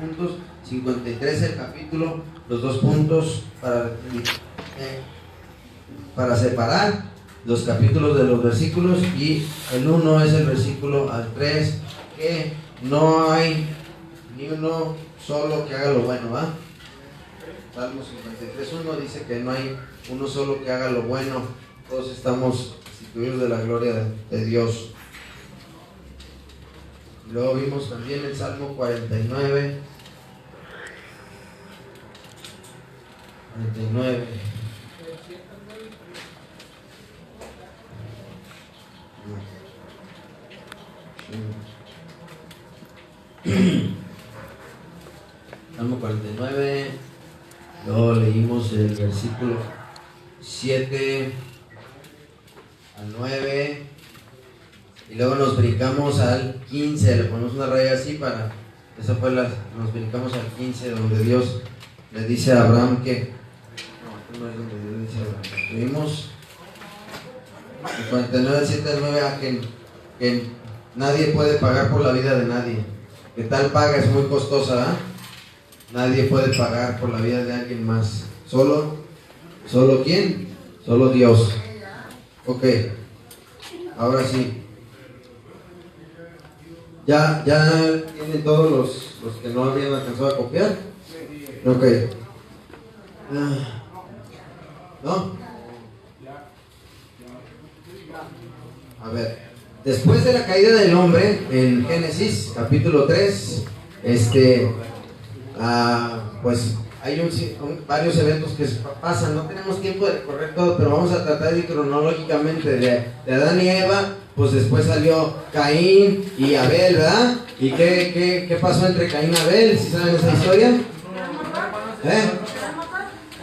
puntos 53 el capítulo, los 2 puntos para separar los capítulos de los versículos, y el 1 es el versículo al 3, que no hay ni uno solo que haga lo bueno, ¿va? Salmos 53:1 dice que no hay uno solo que haga lo bueno, todos estamos destituidos de la gloria de Dios. Luego vimos también el Salmo 49. 49. Salmo 49. Luego leímos el versículo 7 al 9. Y luego nos brincamos al 15. Le ponemos una raya así para. Esa fue nos brincamos al 15, donde Dios le dice a Abraham que. No, no es donde Dios le dice a Abraham. Tuvimos el 49, 7 al 9, que nadie puede pagar por la vida de nadie. Que tal paga es muy costosa, ¿eh? Nadie puede pagar por la vida de alguien más. ¿Solo quién? Solo Dios. Ok. Ahora sí. ¿Ya tienen todos los que no habían alcanzado a copiar? Ok. ¿No? A ver. Después de la caída del hombre, en Génesis, capítulo 3, pues hay varios eventos que pasan. No tenemos tiempo de recorrer todo, pero vamos a tratar de ir cronológicamente de Adán y Eva. Pues después salió Caín y Abel, ¿verdad? ¿Y qué pasó entre Caín y Abel? ¿Sí saben esa historia?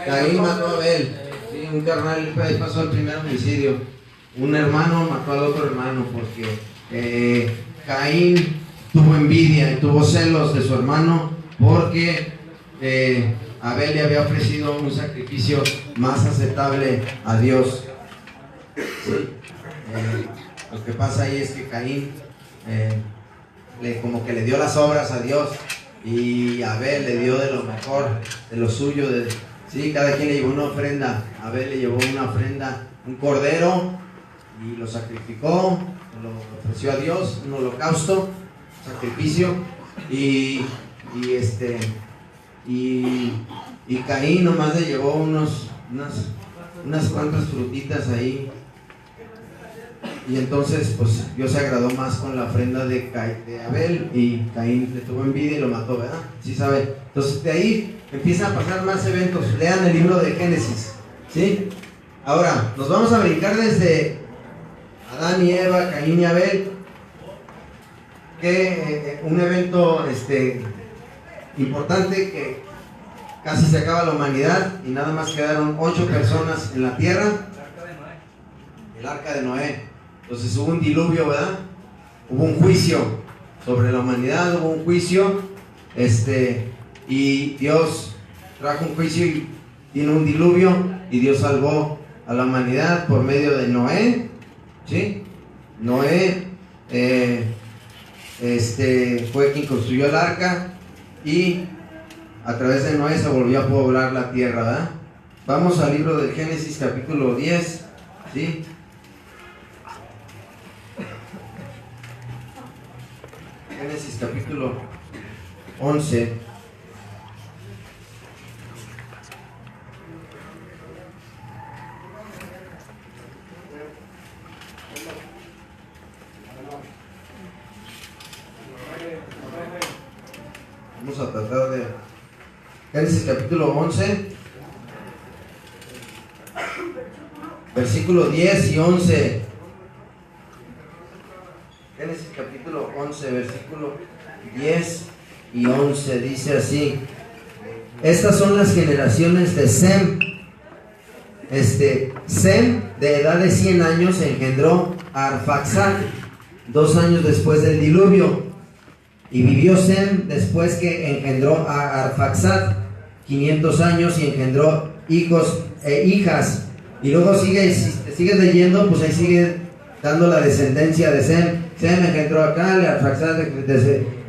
Caín mató a Abel. Sí, un carnal pasó el primer homicidio. Un hermano mató al otro hermano porque Caín tuvo envidia y tuvo celos de su hermano porque Abel le había ofrecido un sacrificio más aceptable a Dios. Sí. Lo que pasa ahí es que Caín como que le dio las obras a Dios y Abel le dio de lo mejor, de lo suyo. Sí, cada quien le llevó una ofrenda. Abel le llevó una ofrenda, un cordero, y lo sacrificó, lo ofreció a Dios, un holocausto, sacrificio. Y Caín nomás le llevó unas cuantas frutitas ahí. Y entonces pues Dios se agradó más con la ofrenda de Abel, y Caín le tuvo envidia y lo mató, ¿verdad? ¿Sí sabe? Entonces de ahí empiezan a pasar más eventos. Lean el libro de Génesis, ¿sí? Ahora nos vamos a brincar desde Adán y Eva, Caín y Abel, que un evento importante, que casi se acaba la humanidad y nada más quedaron 8 personas en la tierra. El arca de Noé. Entonces hubo un diluvio, ¿verdad? Hubo un juicio sobre la humanidad, hubo un juicio, y Dios trajo un juicio y vino un diluvio, y Dios salvó a la humanidad por medio de Noé, ¿sí? Noé fue quien construyó el arca, y a través de Noé se volvió a poblar la tierra, ¿verdad? Vamos al libro del Génesis capítulo 10, ¿sí? Génesis capítulo 11. Vamos a tratar de Génesis capítulo 11, versículo 10 y 11. Génesis capítulo 11, versículo 10 y 11, dice así: estas son las generaciones de Sem. Sem, de edad de 100 años, engendró a Arfaxad 2 años después del diluvio. Y vivió Sem después que engendró a Arfaxad 500 años y engendró hijos e hijas. Y luego si sigues leyendo, pues ahí sigue dando la descendencia de Sem. Sem engendró a tal, Arfaxad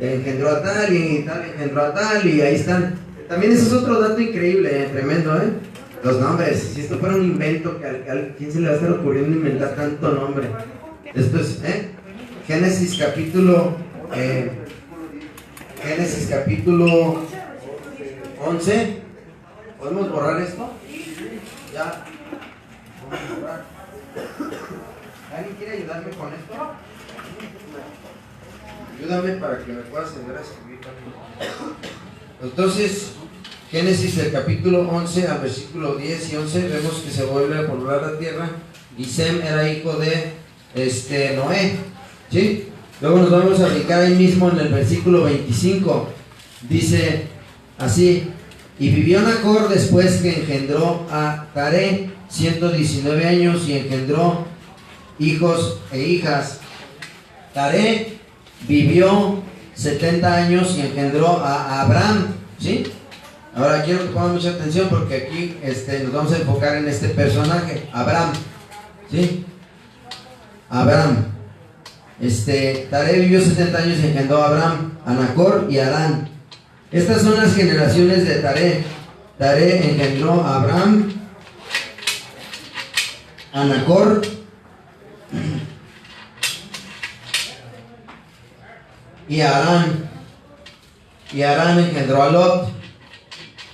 engendró a tal, y tal engendró a tal, y ahí están. También ese es otro dato increíble, tremendo, los nombres. Si esto fuera un invento, ¿quién se le va a estar ocurriendo inventar tanto nombre? Esto es, Génesis capítulo 11. ¿Podemos borrar esto? Ya. Vamos a borrar. ¿Alguien quiere ayudarme con esto? Ayúdame para que me puedas ayudar a escribir también. Entonces, Génesis el capítulo 11 al versículo 10 y 11, vemos que se vuelve a poblar la tierra y Sem era hijo de Noé, ¿sí? Luego nos vamos a brincar ahí mismo en el versículo 25, dice así: y vivió Nacor después que engendró a Taré 119 años y engendró hijos e hijas. Taré vivió 70 años y engendró a Abraham, ¿sí? Ahora quiero que pongan mucha atención porque aquí nos vamos a enfocar en este personaje, Abraham, ¿sí? Abraham. Taré vivió 70 años y engendró a Abraham, a Nacor y a Harán. Estas son las generaciones de Taré. Taré engendró a Abraham, a Nacor y a Harán. Y Harán engendró a Lot.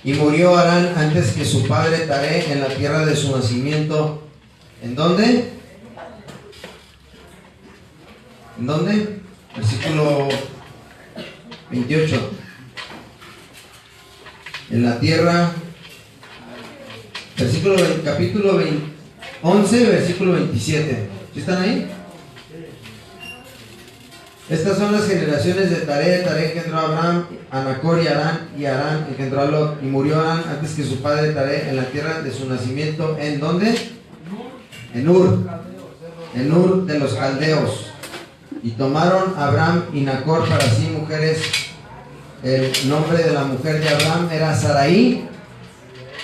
Y murió Harán antes que su padre Taré en la tierra de su nacimiento. ¿En dónde? ¿En dónde? Versículo 28. En la tierra, capítulo 11, versículo 27. ¿Sí están ahí? Estas son las generaciones de Taré. Taré engendró a Abraham, a Nacor y Harán engendró a Lot. Y murió Harán antes que su padre Taré en la tierra de su nacimiento. ¿En dónde? En Ur de los caldeos. Y tomaron a Abraham y Nacor para sí mujeres. El nombre de la mujer de Abraham era Sarai,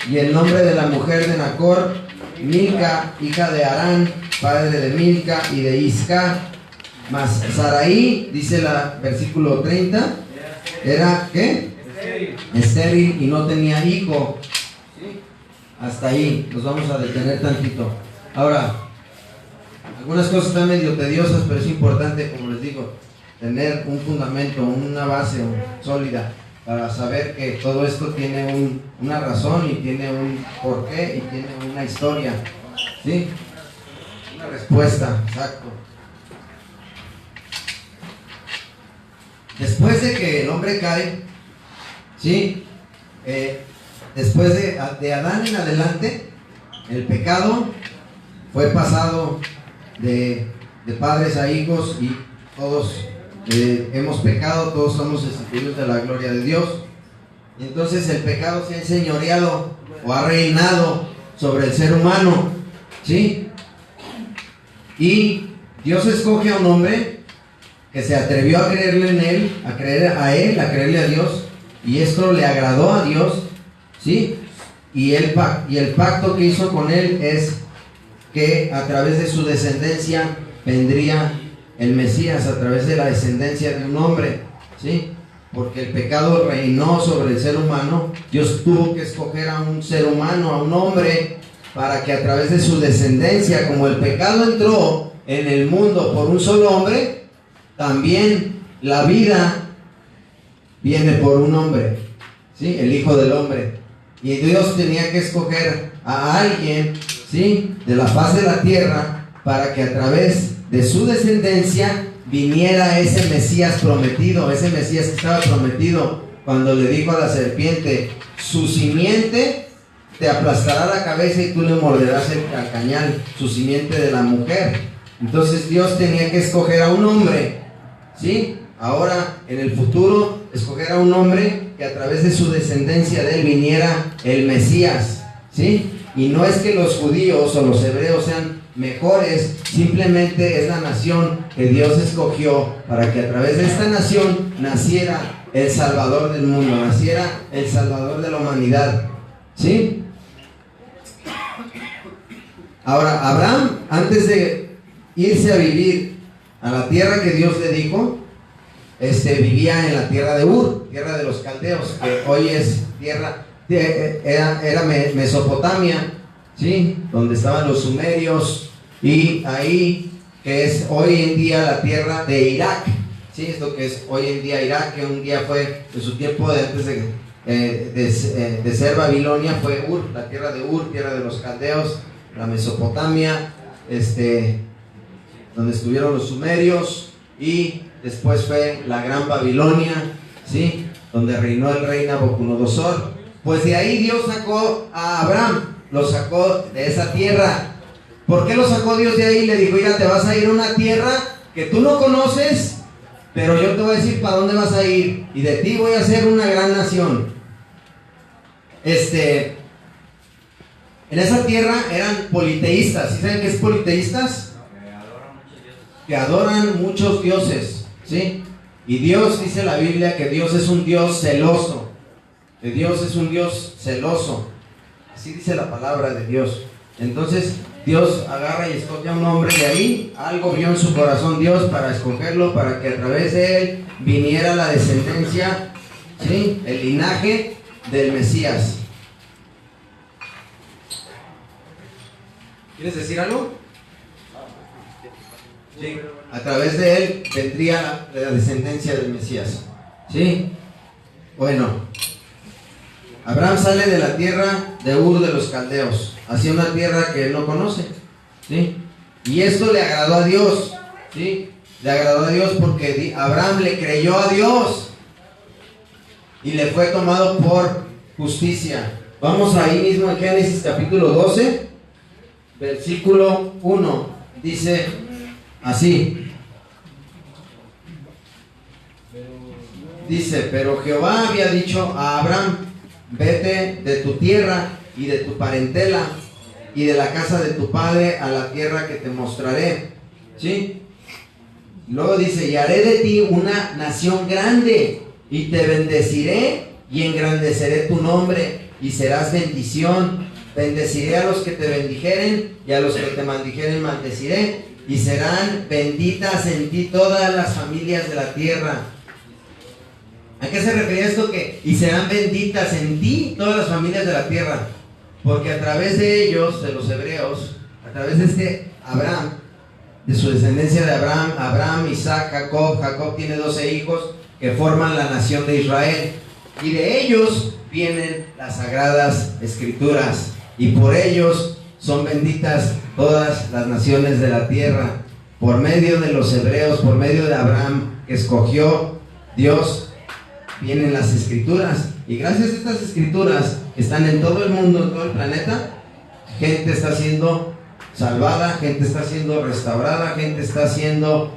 y el nombre de la mujer de Nacor, Milca, hija de Harán, padre de Milca y de Isca. Mas Sarai, dice el versículo 30, era ¿qué? Estéril y no tenía hijo. ¿Sí? Hasta ahí nos vamos a detener tantito. Ahora, algunas cosas están medio tediosas, pero es importante, como les digo, tener un fundamento, una base sólida para saber que todo esto tiene una razón y tiene un porqué y tiene una historia, ¿sí? Una respuesta, exacto. Después de que el hombre cae, ¿sí? Después de Adán en adelante, el pecado fue pasado de padres a hijos y todos hemos pecado, todos somos destituidos de la gloria de Dios. Y entonces el pecado se ha enseñoreado o ha reinado sobre el ser humano, ¿sí? Y Dios escoge a un hombre que se atrevió a creerle en él, a creerle a Dios, y esto le agradó a Dios, ¿sí? Y el pacto que hizo con él es que a través de su descendencia vendría el Mesías, a través de la descendencia de un hombre, ¿sí? Porque el pecado reinó sobre el ser humano. Dios tuvo que escoger a un ser humano, a un hombre, para que a través de su descendencia, como el pecado entró en el mundo por un solo hombre, también la vida viene por un hombre, ¿sí? El Hijo del Hombre. Y Dios tenía que escoger a alguien, ¿sí? De la faz de la tierra, para que a través de su descendencia viniera ese Mesías prometido, ese Mesías que estaba prometido cuando le dijo a la serpiente: su simiente te aplastará la cabeza y tú le morderás el calcañal, su simiente de la mujer. Entonces Dios tenía que escoger a un hombre, ¿sí? Ahora, en el futuro, escoger a un hombre que a través de su descendencia de él viniera el Mesías, ¿sí? Y no es que los judíos o los hebreos sean mejores, simplemente es la nación que Dios escogió para que a través de esta nación naciera el Salvador del mundo, naciera el Salvador de la humanidad, ¿sí? Ahora, Abraham, antes de irse a vivir a la tierra que Dios le dijo, vivía en la tierra de Ur, tierra de los caldeos, que hoy es tierra, era Mesopotamia, ¿sí? Donde estaban los sumerios, y ahí, que es hoy en día la tierra de Irak, ¿sí? Esto que es hoy en día Irak, que un día fue, en su tiempo de antes de ser Babilonia, fue Ur, la tierra de Ur, tierra de los caldeos, la Mesopotamia, donde estuvieron los sumerios, y después fue la Gran Babilonia, ¿sí? Donde reinó el rey Nabucodonosor. Pues de ahí Dios sacó a Abraham, lo sacó de esa tierra. ¿Por qué lo sacó Dios de ahí? Le dijo, mira, te vas a ir a una tierra que tú no conoces, pero yo te voy a decir para dónde vas a ir, y de ti voy a hacer una gran nación. En esa tierra eran politeístas. ¿Sí saben qué es politeístas? Que adoran muchos dioses, ¿sí? Y Dios, dice la Biblia, que Dios es un Dios celoso. Que Dios es un Dios celoso. Así dice la palabra de Dios. Entonces Dios agarra y escoge a un hombre de ahí. Algo vio en su corazón Dios para escogerlo, para que a través de él viniera la descendencia, ¿sí? El linaje del Mesías. ¿Quieres decir algo? Sí. A través de él vendría la descendencia del Mesías. ¿Sí? Bueno, Abraham sale de la tierra de Ur de los Caldeos, hacia una tierra que él no conoce, ¿sí? Y esto le agradó a Dios, ¿sí? Le agradó a Dios porque Abraham le creyó a Dios y le fue tomado por justicia. Vamos ahí mismo en Génesis capítulo 12, versículo 1, dice así. Dice, pero Jehová había dicho a Abraham, vete de tu tierra y de tu parentela y de la casa de tu padre a la tierra que te mostraré. ¿Sí? Luego dice, y haré de ti una nación grande y te bendeciré y engrandeceré tu nombre y serás bendición. Bendeciré a los que te bendijeren y a los que te maldijeren maldeciré y serán benditas en ti todas las familias de la tierra. ¿A qué se refería esto? Que y serán benditas en ti todas las familias de la tierra, porque a través de ellos, de los hebreos, a través de este Abraham, de su descendencia de Abraham, Isaac, Jacob tiene 12 hijos que forman la nación de Israel, y de ellos vienen las sagradas escrituras, y por ellos son benditas todas las naciones de la tierra, por medio de los hebreos, por medio de Abraham, que escogió Dios. Vienen las escrituras, y gracias a estas escrituras que están en todo el mundo, en todo el planeta, gente está siendo salvada, gente está siendo restaurada, gente está siendo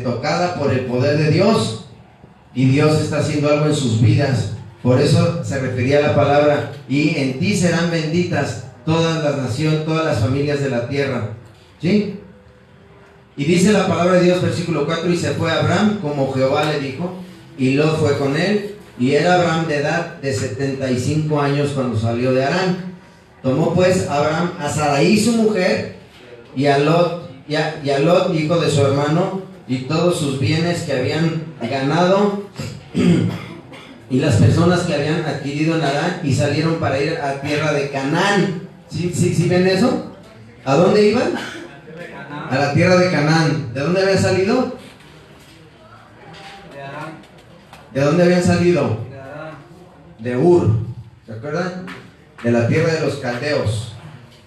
tocada por el poder de Dios, y Dios está haciendo algo en sus vidas. Por eso se refería a la palabra, y en ti serán benditas todas las naciones, todas las familias de la tierra. ¿Sí? Y dice la palabra de Dios, versículo 4, y se fue Abraham como Jehová le dijo, y Lot fue con él, y era Abraham de edad de 75 años cuando salió de Harán. Tomó pues Abraham a Sarai su mujer, y a Lot, hijo de su hermano, y todos sus bienes que habían ganado, y las personas que habían adquirido en Harán, y salieron para ir a tierra de Canaán. ¿Sí ven eso? ¿A dónde iban? A la tierra de Canaán. ¿De dónde habían salido? ¿De dónde habían salido? De Ur, ¿se acuerdan? De la tierra de los caldeos.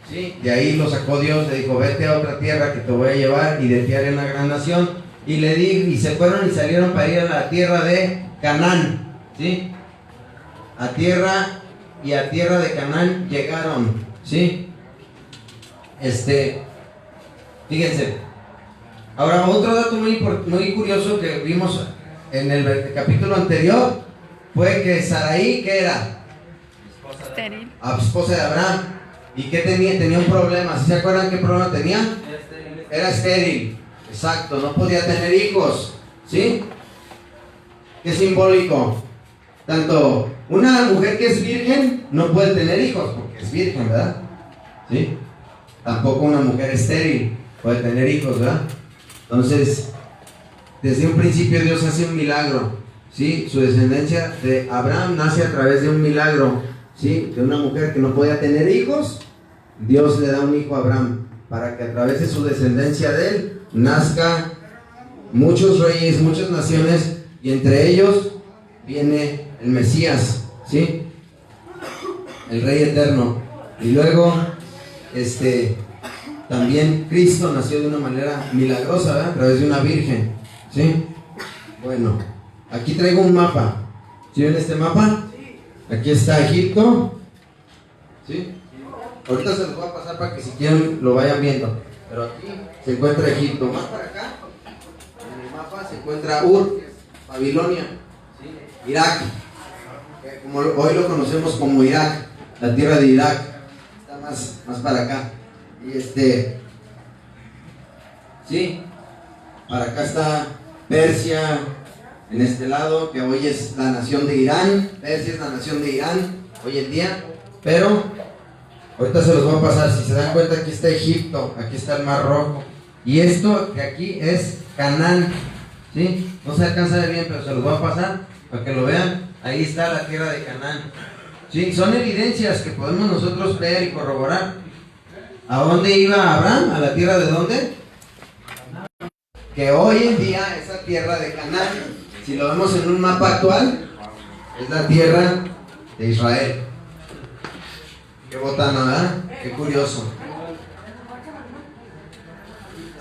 ¿Sí? De ahí lo sacó Dios, le dijo, vete a otra tierra que te voy a llevar y de ti haré una gran nación. Y le dijo, y se fueron y salieron para ir a la tierra de Canaán. ¿Sí? A tierra de Canaán llegaron. ¿Sí? Fíjense. Ahora, otro dato muy curioso que vimos en el capítulo anterior fue que Sarai, ¿qué era? Estéril. Esposa de Abraham. ¿Y qué tenía? Tenía un problema. ¿Sí se acuerdan qué problema tenía? Era estéril. Exacto, no podía tener hijos. ¿Sí? ¿Qué simbólico? Tanto una mujer que es virgen no puede tener hijos porque es virgen, ¿verdad? ¿Sí? Tampoco una mujer estéril puede tener hijos, ¿verdad? Entonces, desde un principio Dios hace un milagro, ¿sí? Su descendencia de Abraham nace a través de un milagro, ¿sí? De una mujer que no podía tener hijos, Dios le da un hijo a Abraham, para que a través de su descendencia de él, nazca muchos reyes, muchas naciones, y entre ellos viene el Mesías, ¿sí? El Rey eterno. Y luego, también Cristo nació de una manera milagrosa, ¿verdad? A través de una virgen, ¿sí? Bueno, aquí traigo un mapa. ¿Sí ven este mapa? Aquí está Egipto, ¿sí? Ahorita se los voy a pasar para que si quieren lo vayan viendo. Pero aquí se encuentra Egipto. Más para acá, en el mapa se encuentra Ur, Babilonia, ¿sí? Irak, como hoy lo conocemos como Irak, la tierra de Irak. Está más para acá. Y sí, para acá está Persia, en este lado, que hoy es la nación de Irán. Persia es la nación de Irán hoy en día, pero ahorita se los voy a pasar. Si se dan cuenta, aquí está Egipto, aquí está el Mar Rojo, y esto que aquí es Canaán, ¿sí? No se alcanza a ver bien, pero se los voy a pasar para que lo vean. Ahí está la tierra de Canaán, ¿sí? Son evidencias que podemos nosotros ver y corroborar. ¿A dónde iba Abraham? ¿A la tierra de dónde? Que hoy en día esa tierra de Canaán, si lo vemos en un mapa actual, es la tierra de Israel. Qué botana, ¿verdad? Qué curioso.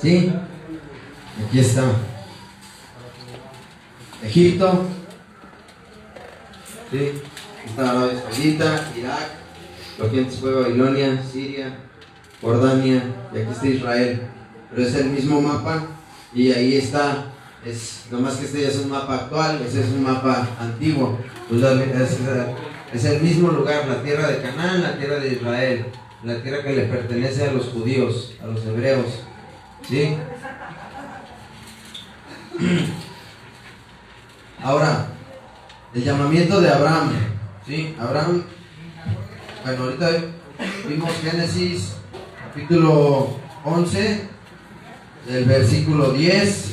¿Sí? Aquí está Egipto, ¿sí? Está Arabia Saudita, Irak, lo que antes fue Babilonia, Siria, Jordania, y aquí está Israel. Pero es el mismo mapa, y ahí está. Nomás que este ya es un mapa actual, ese es un mapa antiguo. Pues es el mismo lugar, la tierra de Canaán, la tierra de Israel, la tierra que le pertenece a los judíos, a los hebreos, ¿sí? Ahora, el llamamiento de Abraham, ¿sí? Abraham, bueno, ahorita vimos Génesis capítulo 11, del versículo 10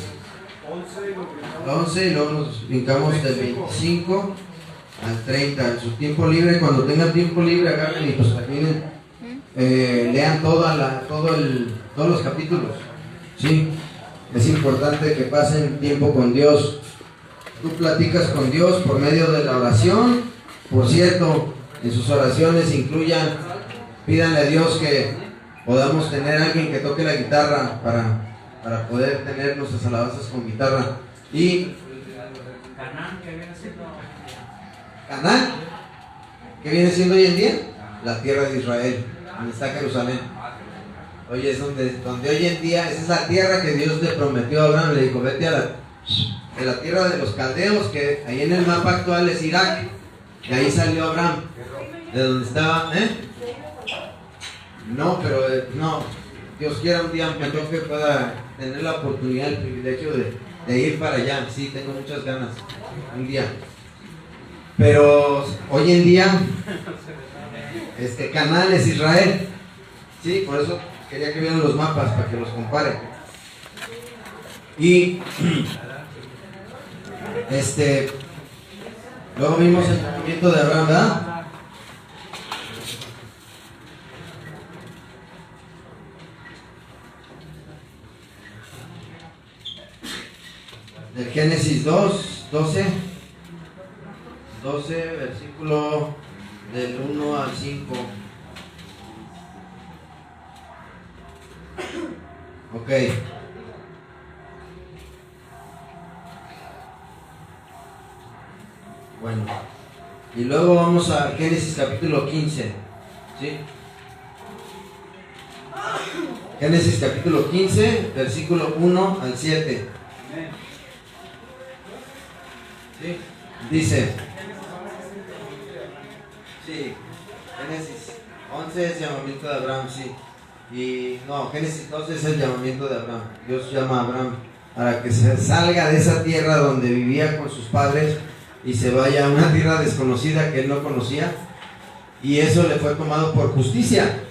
al 11, y luego nos brincamos del 25 al 30. En su tiempo libre, cuando tengan tiempo libre, agarren y pues también lean todos los capítulos, ¿sí? Es importante que pasen tiempo con Dios. Tú platicas con Dios por medio de la oración. Por cierto, en sus oraciones pídanle a Dios que podamos tener a alguien que toque la guitarra para poder tener nuestras alabanzas con guitarra. Y Canaán, ¿qué viene siendo hoy en día? La tierra de Israel, donde está Jerusalén. Oye, es donde hoy en día, esa es la tierra que Dios le prometió a Abraham. Le dijo, vete de la tierra de los caldeos, que ahí en el mapa actual es Irak. Y ahí salió Abraham, de donde estaba, No, pero no, Dios quiera un día me toque pueda tener la oportunidad, el privilegio de ir para allá. Sí, tengo muchas ganas, un día. Pero hoy en día, Canaán es Israel. Sí, por eso quería que vieran los mapas, para que los comparen. Y luego vimos el movimiento de Abraham, ¿verdad? Del Génesis 12, versículo del 1 al 5. Ok. Bueno. Y luego vamos a Génesis capítulo 15. ¿Sí? Génesis capítulo 15, versículo 1 al 7. ¿Sí? Dice, sí, Génesis 11 es llamamiento de Abraham, sí. Y no, Génesis 12 es el llamamiento de Abraham. Dios llama a Abraham para que se salga de esa tierra donde vivía con sus padres y se vaya a una tierra desconocida que él no conocía. Y eso le fue tomado por justicia,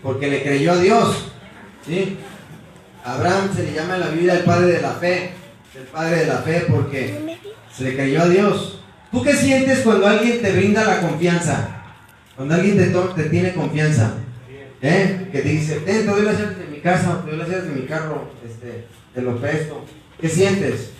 porque le creyó a Dios, ¿sí? Abraham se le llama en la Biblia el padre de la fe, el padre de la fe porque se le creyó a Dios. ¿Tú qué sientes cuando alguien te brinda la confianza? Cuando alguien te tiene confianza, que te dice, te doy las llaves de mi casa, te doy las llaves de mi carro, te lo presto. ¿Qué sientes?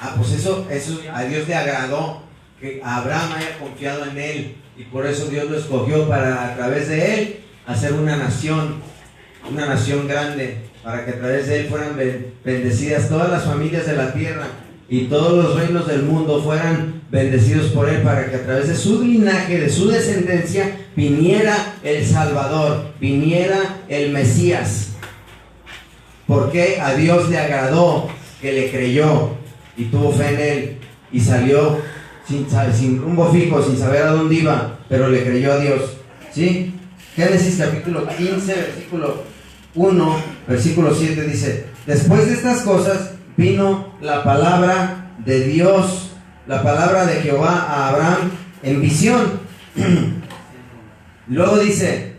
Ah, pues eso a Dios le agradó. que Abraham haya confiado en él, y por eso Dios lo escogió para, a través de él, hacer una nación grande, para que a través de él fueran bendecidas todas las familias de la tierra y todos los reinos del mundo fueran bendecidos por él, para que a través de su linaje, de su descendencia, viniera el Salvador, viniera el Mesías. Porque a Dios le agradó que le creyó y tuvo fe en él y salió sin rumbo fijo, sin saber a dónde iba, pero le creyó a Dios. ¿Sí? Génesis capítulo 15, versículo 1, versículo 7 dice: después de estas cosas vino la palabra de Dios, la palabra de Jehová a Abraham en visión. Luego dice,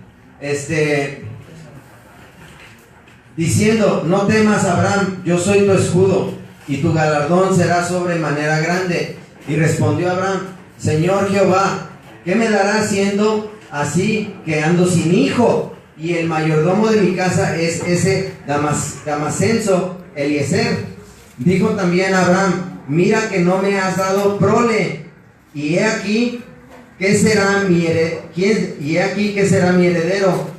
diciendo: no temas, Abraham, yo soy tu escudo, y tu galardón será sobremanera grande. Y respondió Abraham: Señor Jehová, ¿qué me dará siendo así que ando sin hijo? Y el mayordomo de mi casa es ese Damasenso Eliezer. Dijo también Abraham: mira que no me has dado prole, y he aquí que será mi heredero,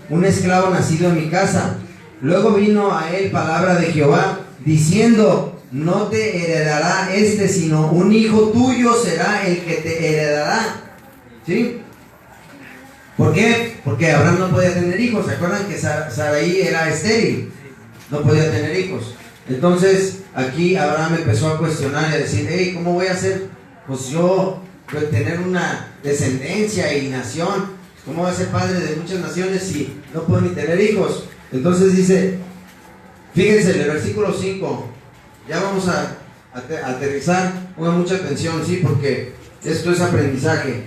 un esclavo nacido en mi casa. Luego vino a él palabra de Jehová, diciendo: no te heredará sino un hijo tuyo será el que te heredará. ¿Sí? ¿Por qué? Porque Abraham no podía tener hijos. ¿Se acuerdan que Sarai era estéril? No podía tener hijos. Entonces aquí Abraham empezó a cuestionar y a decir: hey, ¿cómo voy a hacer? Pues yo tener una descendencia y nación. ¿Cómo voy a ser padre de muchas naciones si no puedo ni tener hijos? Entonces dice, fíjense en el versículo 5. Ya vamos a aterrizar. Pongan mucha atención, ¿sí? Porque esto es aprendizaje.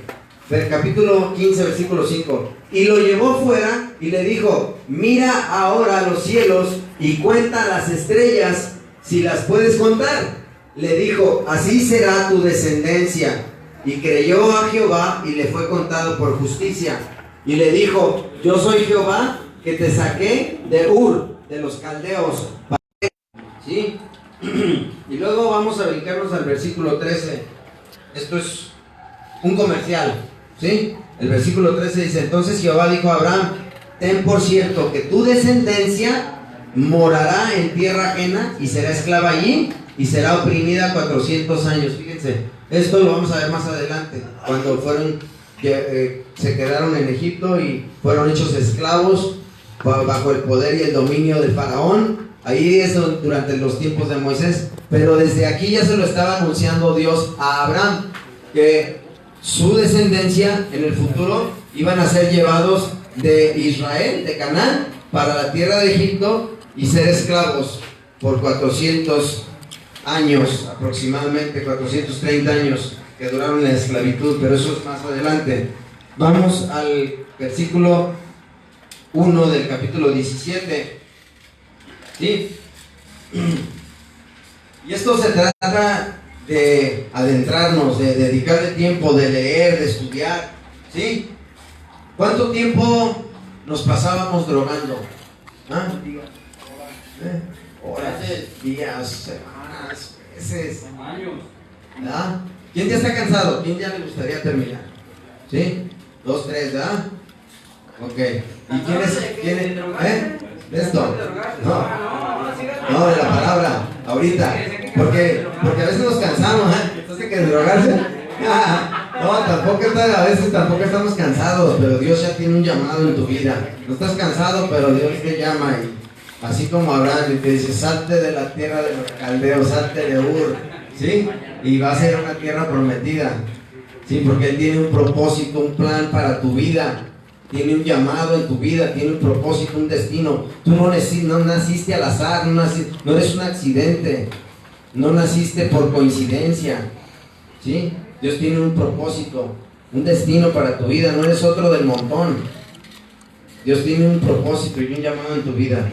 Del capítulo 15, versículo 5. Y lo llevó fuera y le dijo: mira ahora los cielos y cuenta las estrellas, si las puedes contar. Le dijo: así será tu descendencia. Y creyó a Jehová y le fue contado por justicia. Y le dijo: yo soy Jehová que te saqué de Ur, de los caldeos. ¿Sí? Y luego vamos a brincarnos al versículo 13. Esto es un comercial, ¿sí? El versículo 13 dice: entonces Jehová dijo a Abraham: ten por cierto que tu descendencia morará en tierra ajena y será esclava allí y será oprimida 400 años. Fíjense, esto lo vamos a ver más adelante, cuando se quedaron en Egipto y fueron hechos esclavos bajo el poder y el dominio del faraón. Ahí es durante los tiempos de Moisés. Pero desde aquí ya se lo estaba anunciando Dios a Abraham, que su descendencia en el futuro iban a ser llevados de Israel, de Canaán, para la tierra de Egipto y ser esclavos por 400 años, aproximadamente 430 años que duraron la esclavitud, pero eso es más adelante. Vamos al versículo 1 del capítulo 17. ¿Sí? Y esto se trata de adentrarnos, de dedicarle tiempo, de leer, de estudiar. ¿Sí? ¿Cuánto tiempo nos pasábamos drogando? ¿Ah? Horas, días, semanas, meses, años. ¿Verdad? ¿Quién ya está cansado? ¿Quién ya le gustaría terminar? ¿Sí? 2, 3, ¿verdad? Ok. ¿Y quién es? ¿De esto? No, de la palabra, ahorita. Porque a veces nos cansamos, ¿eh? Entonces, ¿que drogarse? No, a veces tampoco estamos cansados, pero Dios ya tiene un llamado en tu vida. No estás cansado, pero Dios te llama, y así como Abraham, y te dice: salte de la tierra de los caldeos, salte de Ur, ¿sí? Y va a ser una tierra prometida, ¿sí? Porque Él tiene un propósito, un plan para tu vida. Tiene un llamado en tu vida, tiene un propósito, un destino. Tú no naciste al azar, no eres un accidente, no naciste por coincidencia, ¿sí? Dios tiene un propósito, un destino para tu vida, no eres otro del montón. Dios tiene un propósito y un llamado en tu vida.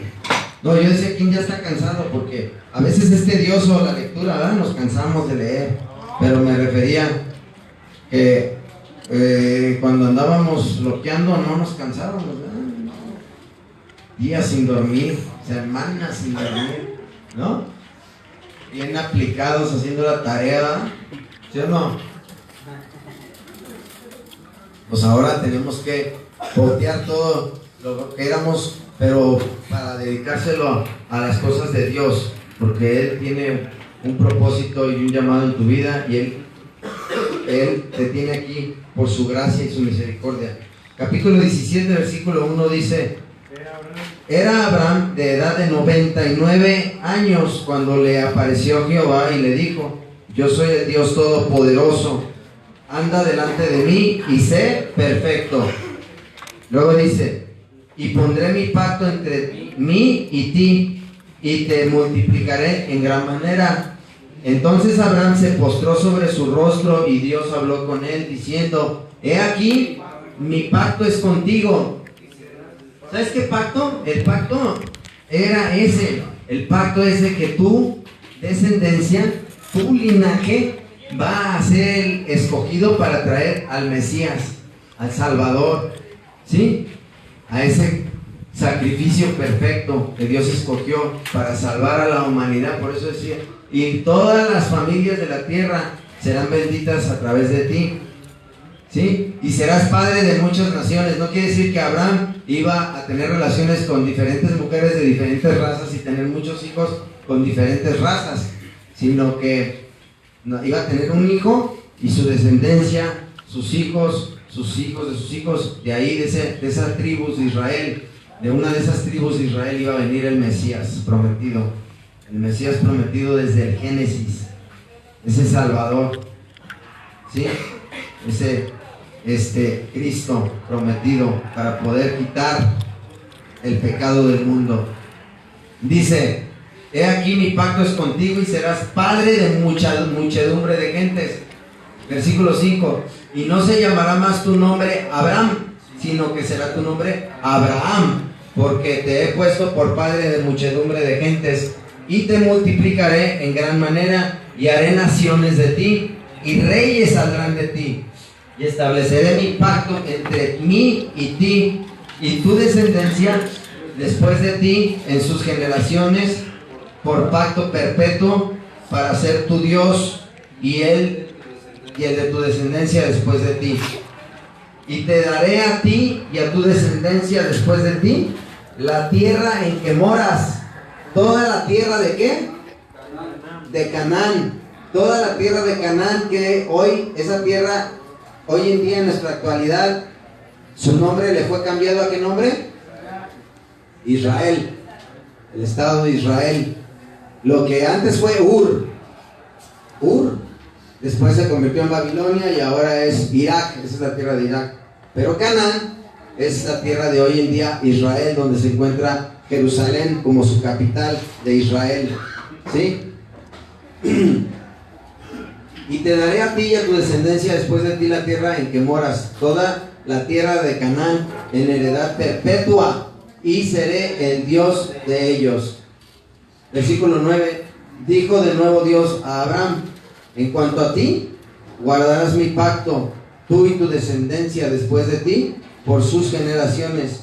No, yo decía: ¿quién ya está cansado? Porque a veces es tedioso la lectura, ¿verdad? Nos cansamos de leer, pero me refería que cuando andábamos bloqueando no nos cansábamos, ¿verdad? No. Días sin dormir, semanas sin dormir, ¿no? Bien aplicados haciendo la tarea, ¿verdad? ¿Sí o no? pues ahora tenemos que voltear todo lo que éramos, pero para dedicárselo a las cosas de Dios, porque Él tiene un propósito y un llamado en tu vida, y Él te tiene aquí por su gracia y su misericordia. Capítulo 17, versículo 1 dice: era Abraham de edad de 99 años cuando le apareció Jehová y le dijo: yo soy el Dios Todopoderoso, anda delante de mí y sé perfecto. Luego dice: y pondré mi pacto entre mí y ti, y te multiplicaré en gran manera. Entonces Abraham se postró sobre su rostro, y Dios habló con él diciendo: he aquí, mi pacto es contigo. ¿Sabes qué pacto? El pacto era ese. El pacto es de que tu descendencia, tu linaje, va a ser el escogido para traer al Mesías, al Salvador, ¿sí? A ese sacrificio perfecto que Dios escogió para salvar a la humanidad. Por eso decía: y todas las familias de la tierra serán benditas a través de ti, ¿sí? Y serás padre de muchas naciones. No quiere decir que Abraham iba a tener relaciones con diferentes mujeres de diferentes razas y tener muchos hijos con diferentes razas, sino que iba a tener un hijo y su descendencia, sus hijos de sus hijos, de ahí de esa tribu de Israel. De una de esas tribus de Israel iba a venir el Mesías prometido. El Mesías prometido desde el Génesis, ese Salvador, ¿sí? Ese Cristo prometido para poder quitar el pecado del mundo. Dice: he aquí, mi pacto es contigo y serás padre de muchedumbre de gentes. Versículo 5: y no se llamará más tu nombre Abraham, sino que será tu nombre Abraham, porque te he puesto por padre de muchedumbre de gentes, y te multiplicaré en gran manera, y haré naciones de ti, y reyes saldrán de ti. Y estableceré mi pacto entre mí y ti, y tu descendencia después de ti en sus generaciones, por pacto perpetuo, para ser tu Dios, y el de tu descendencia después de ti. Y te daré a ti y a tu descendencia después de ti la tierra en que moras. Toda la tierra ¿de qué? De Canaán. Toda la tierra de Canaán, que hoy, esa tierra, hoy en día en nuestra actualidad, su nombre le fue cambiado ¿a qué nombre? Israel. El estado de Israel. Lo que antes fue Ur, después se convirtió en Babilonia y ahora es Irak. Esa es la tierra de Irak. Pero Canaán es la tierra de hoy en día, Israel, donde se encuentra Jerusalén como su capital de Israel, ¿sí? Y te daré a ti y a tu descendencia después de ti la tierra en que moras, toda la tierra de Canaán, en heredad perpetua, y seré el Dios de ellos. Versículo 9: dijo de nuevo Dios a Abraham: en cuanto a ti, guardarás mi pacto, tú y tu descendencia después de ti, por sus generaciones.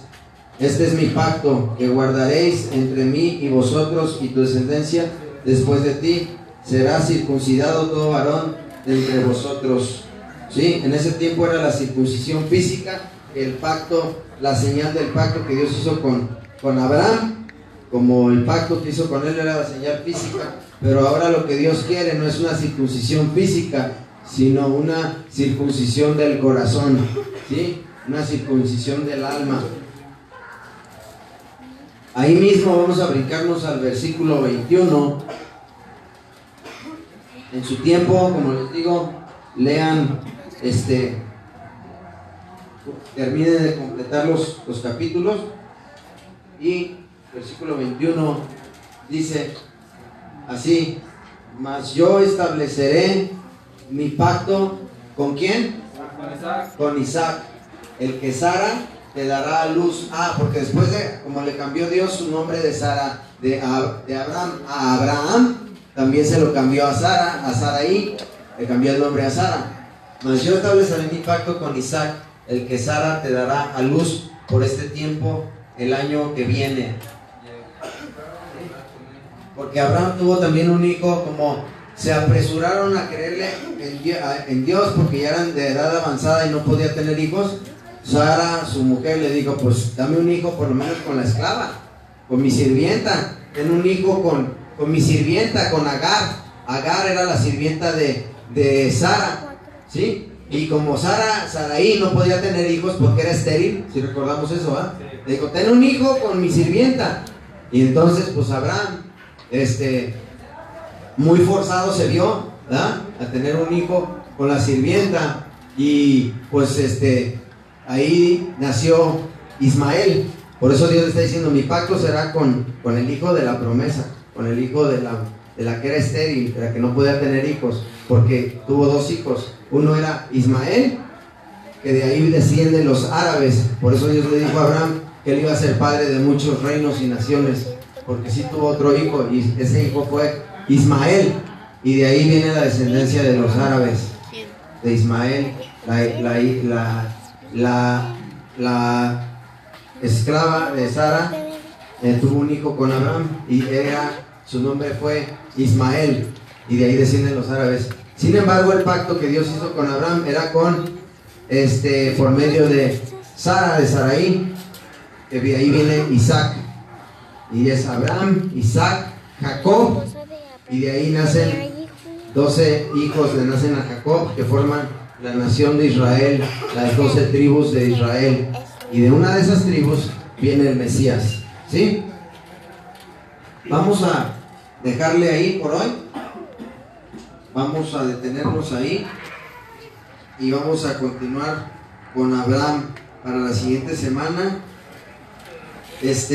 Este es mi pacto que guardaréis entre mí y vosotros y tu descendencia después de ti. Será circuncidado todo varón de entre vosotros. ¿Sí? En ese tiempo era la circuncisión física, el pacto, la señal del pacto que Dios hizo con Abraham. Como el pacto que hizo con él era la señal física, pero ahora lo que Dios quiere no es una circuncisión física, sino una circuncisión del corazón, ¿sí? Una circuncisión del alma. Ahí mismo vamos a brincarnos al versículo 21. En su tiempo, como les digo, lean, terminen de completar los capítulos. Y versículo 21 dice así: mas yo estableceré mi pacto ¿con quién? Con Isaac, el que Sara te dará a luz. Porque después de, como le cambió Dios su nombre de Sara, de Abraham a Abraham, también se lo cambió a Sara, a Sarai, le cambió el nombre a Sara. Mas yo estableceré mi pacto con Isaac, el que Sara te dará a luz por este tiempo, el año que viene. Porque Abraham tuvo también un hijo como se apresuraron a creerle en Dios porque ya eran de edad avanzada y no podía tener hijos. Sara, su mujer, le dijo, pues dame un hijo por lo menos con la esclava, con mi sirvienta. Ten un hijo con mi sirvienta, con Agar. Agar era la sirvienta de Sara, ¿sí? Y como Sarai no podía tener hijos porque era estéril, si recordamos eso, ¿va? Le dijo, ten un hijo con mi sirvienta. Y entonces, pues Abraham, muy forzado se vio, ¿verdad? A tener un hijo con la sirvienta. Y pues ahí nació Ismael. Por eso Dios le está diciendo, mi pacto será con el hijo de la promesa, con el hijo de la que era estéril, de la que no podía tener hijos, porque tuvo dos hijos. Uno era Ismael, que de ahí descienden los árabes. Por eso Dios le dijo a Abraham que él iba a ser padre de muchos reinos y naciones, porque sí tuvo otro hijo, y ese hijo fue Ismael, y de ahí viene la descendencia de los árabes, de Ismael, la esclava de Sara, tuvo un hijo con Abraham, y su nombre fue Ismael, y de ahí descienden los árabes. Sin embargo, el pacto que Dios hizo con Abraham era por medio de Sara, de Sarai, que de ahí viene Isaac, y es Abraham, Isaac, Jacob, y de ahí nacen 12 hijos, le nacen a Jacob, que forman la nación de Israel, las 12 tribus de Israel, y de una de esas tribus viene el Mesías, ¿sí? Vamos a dejarle ahí por hoy. Vamos a detenernos ahí y vamos a continuar con Abraham para la siguiente semana. Es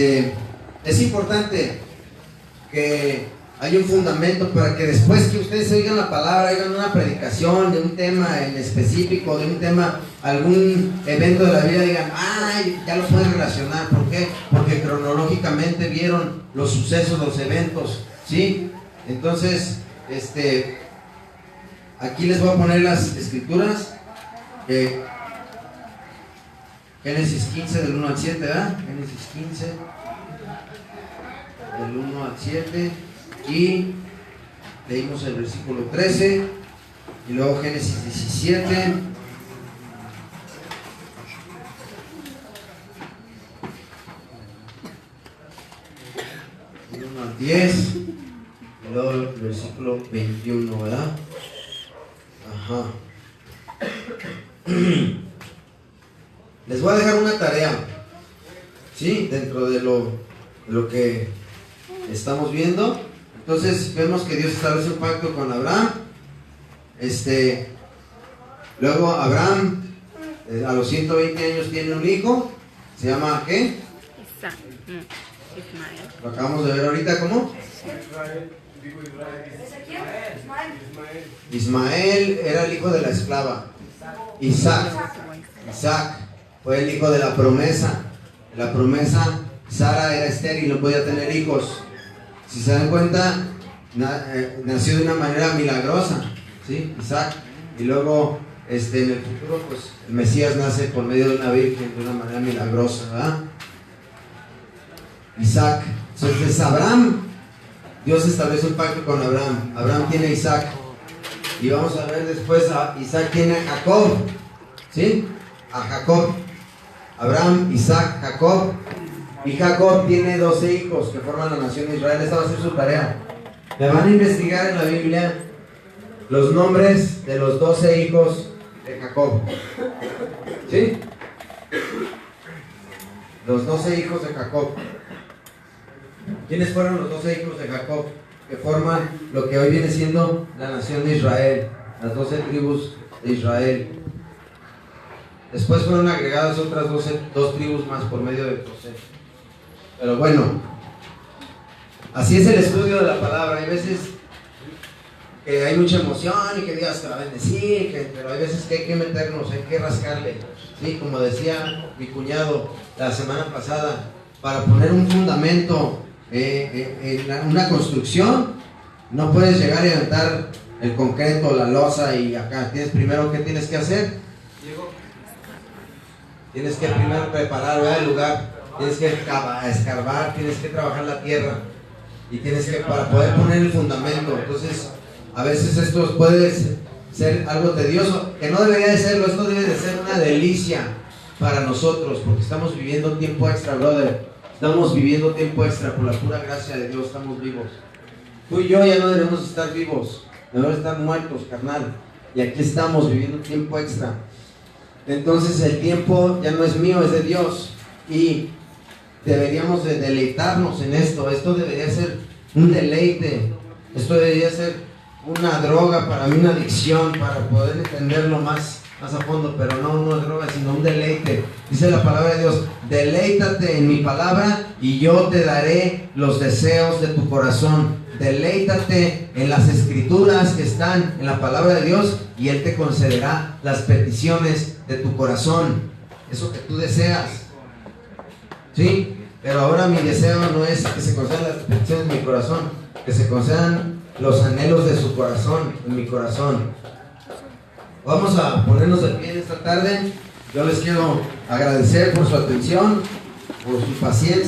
importante que haya un fundamento para que después que ustedes oigan la palabra, oigan una predicación de un tema en específico, de un tema, algún evento de la vida, digan, ya lo pueden relacionar. ¿Por qué? Porque cronológicamente vieron los sucesos, los eventos, ¿sí? Entonces, aquí les voy a poner las escrituras. Génesis 15 del 1 al 7, ¿verdad? Génesis 15 del 1 al 7. Y leímos el versículo 13. Y luego Génesis 17. Del 1 al 10. Y luego el versículo 21, ¿verdad? Ajá. Les voy a dejar una tarea, ¿sí? Dentro de lo que estamos viendo. Entonces vemos que Dios establece un pacto con Abraham. Luego Abraham a los 120 años tiene un hijo. ¿Se llama qué? Isaac. Ismael. Lo acabamos de ver ahorita, ¿cómo? Ismael era el hijo de la esclava. Isaac fue el hijo de la promesa. La promesa, Sara era estéril, no podía tener hijos. Si se dan cuenta, nació de una manera milagrosa, ¿sí? Isaac. Y luego, en el futuro, pues el Mesías nace por medio de una virgen de una manera milagrosa, ¿verdad? Isaac. Entonces, Abraham, Dios establece un pacto con Abraham. Abraham tiene a Isaac. Y vamos a ver después, Isaac tiene a Jacob, ¿sí? A Jacob. Abraham, Isaac, Jacob. Y Jacob tiene 12 hijos que forman la nación de Israel. Esta va a ser su tarea. Le van a investigar en la Biblia los nombres de los 12 hijos de Jacob, ¿sí? Los 12 hijos de Jacob. ¿Quiénes fueron los 12 hijos de Jacob que forman lo que hoy viene siendo la nación de Israel? Las 12 tribus de Israel. Después fueron agregadas otras 2 tribus más por medio de José. Pero bueno, así es el estudio de la palabra. Hay veces que hay mucha emoción y que Dios te va a bendecir, pero hay veces que hay que meternos, hay que rascarle, ¿sí? Como decía mi cuñado la semana pasada, para poner un fundamento en una construcción, no puedes llegar y aventar el concreto, la losa y acá. Primero, ¿qué tienes que hacer? Tienes que primero preparar, ¿verdad?, el lugar. Tienes que escarbar, tienes que trabajar la tierra. Y tienes que, para poder poner el fundamento. Entonces, A veces esto puede ser algo tedioso, que no debería de serlo. Esto debe de ser una delicia para nosotros, porque estamos viviendo tiempo extra, brother. Estamos viviendo tiempo extra, por la pura gracia de Dios estamos vivos. Tú y yo ya no debemos estar vivos, debemos estar muertos, carnal. Y aquí estamos viviendo tiempo extra. Entonces el tiempo ya no es mío, es de Dios. Y deberíamos de deleitarnos en esto. Esto debería ser un deleite. Esto debería ser una droga para mí, una adicción, para poder entenderlo más a fondo. Pero no una droga, sino un deleite. Dice la palabra de Dios: deleítate en mi palabra y yo te daré los deseos de tu corazón. Deleítate en las escrituras que están en la palabra de Dios y Él te concederá las peticiones de tu corazón. Eso que tú deseas. ¿Sí? Pero ahora mi deseo no es que se concedan las peticiones de mi corazón, que se concedan los anhelos de su corazón, en mi corazón. Vamos a ponernos de pie en esta tarde. Yo les quiero agradecer por su atención, por su paciencia.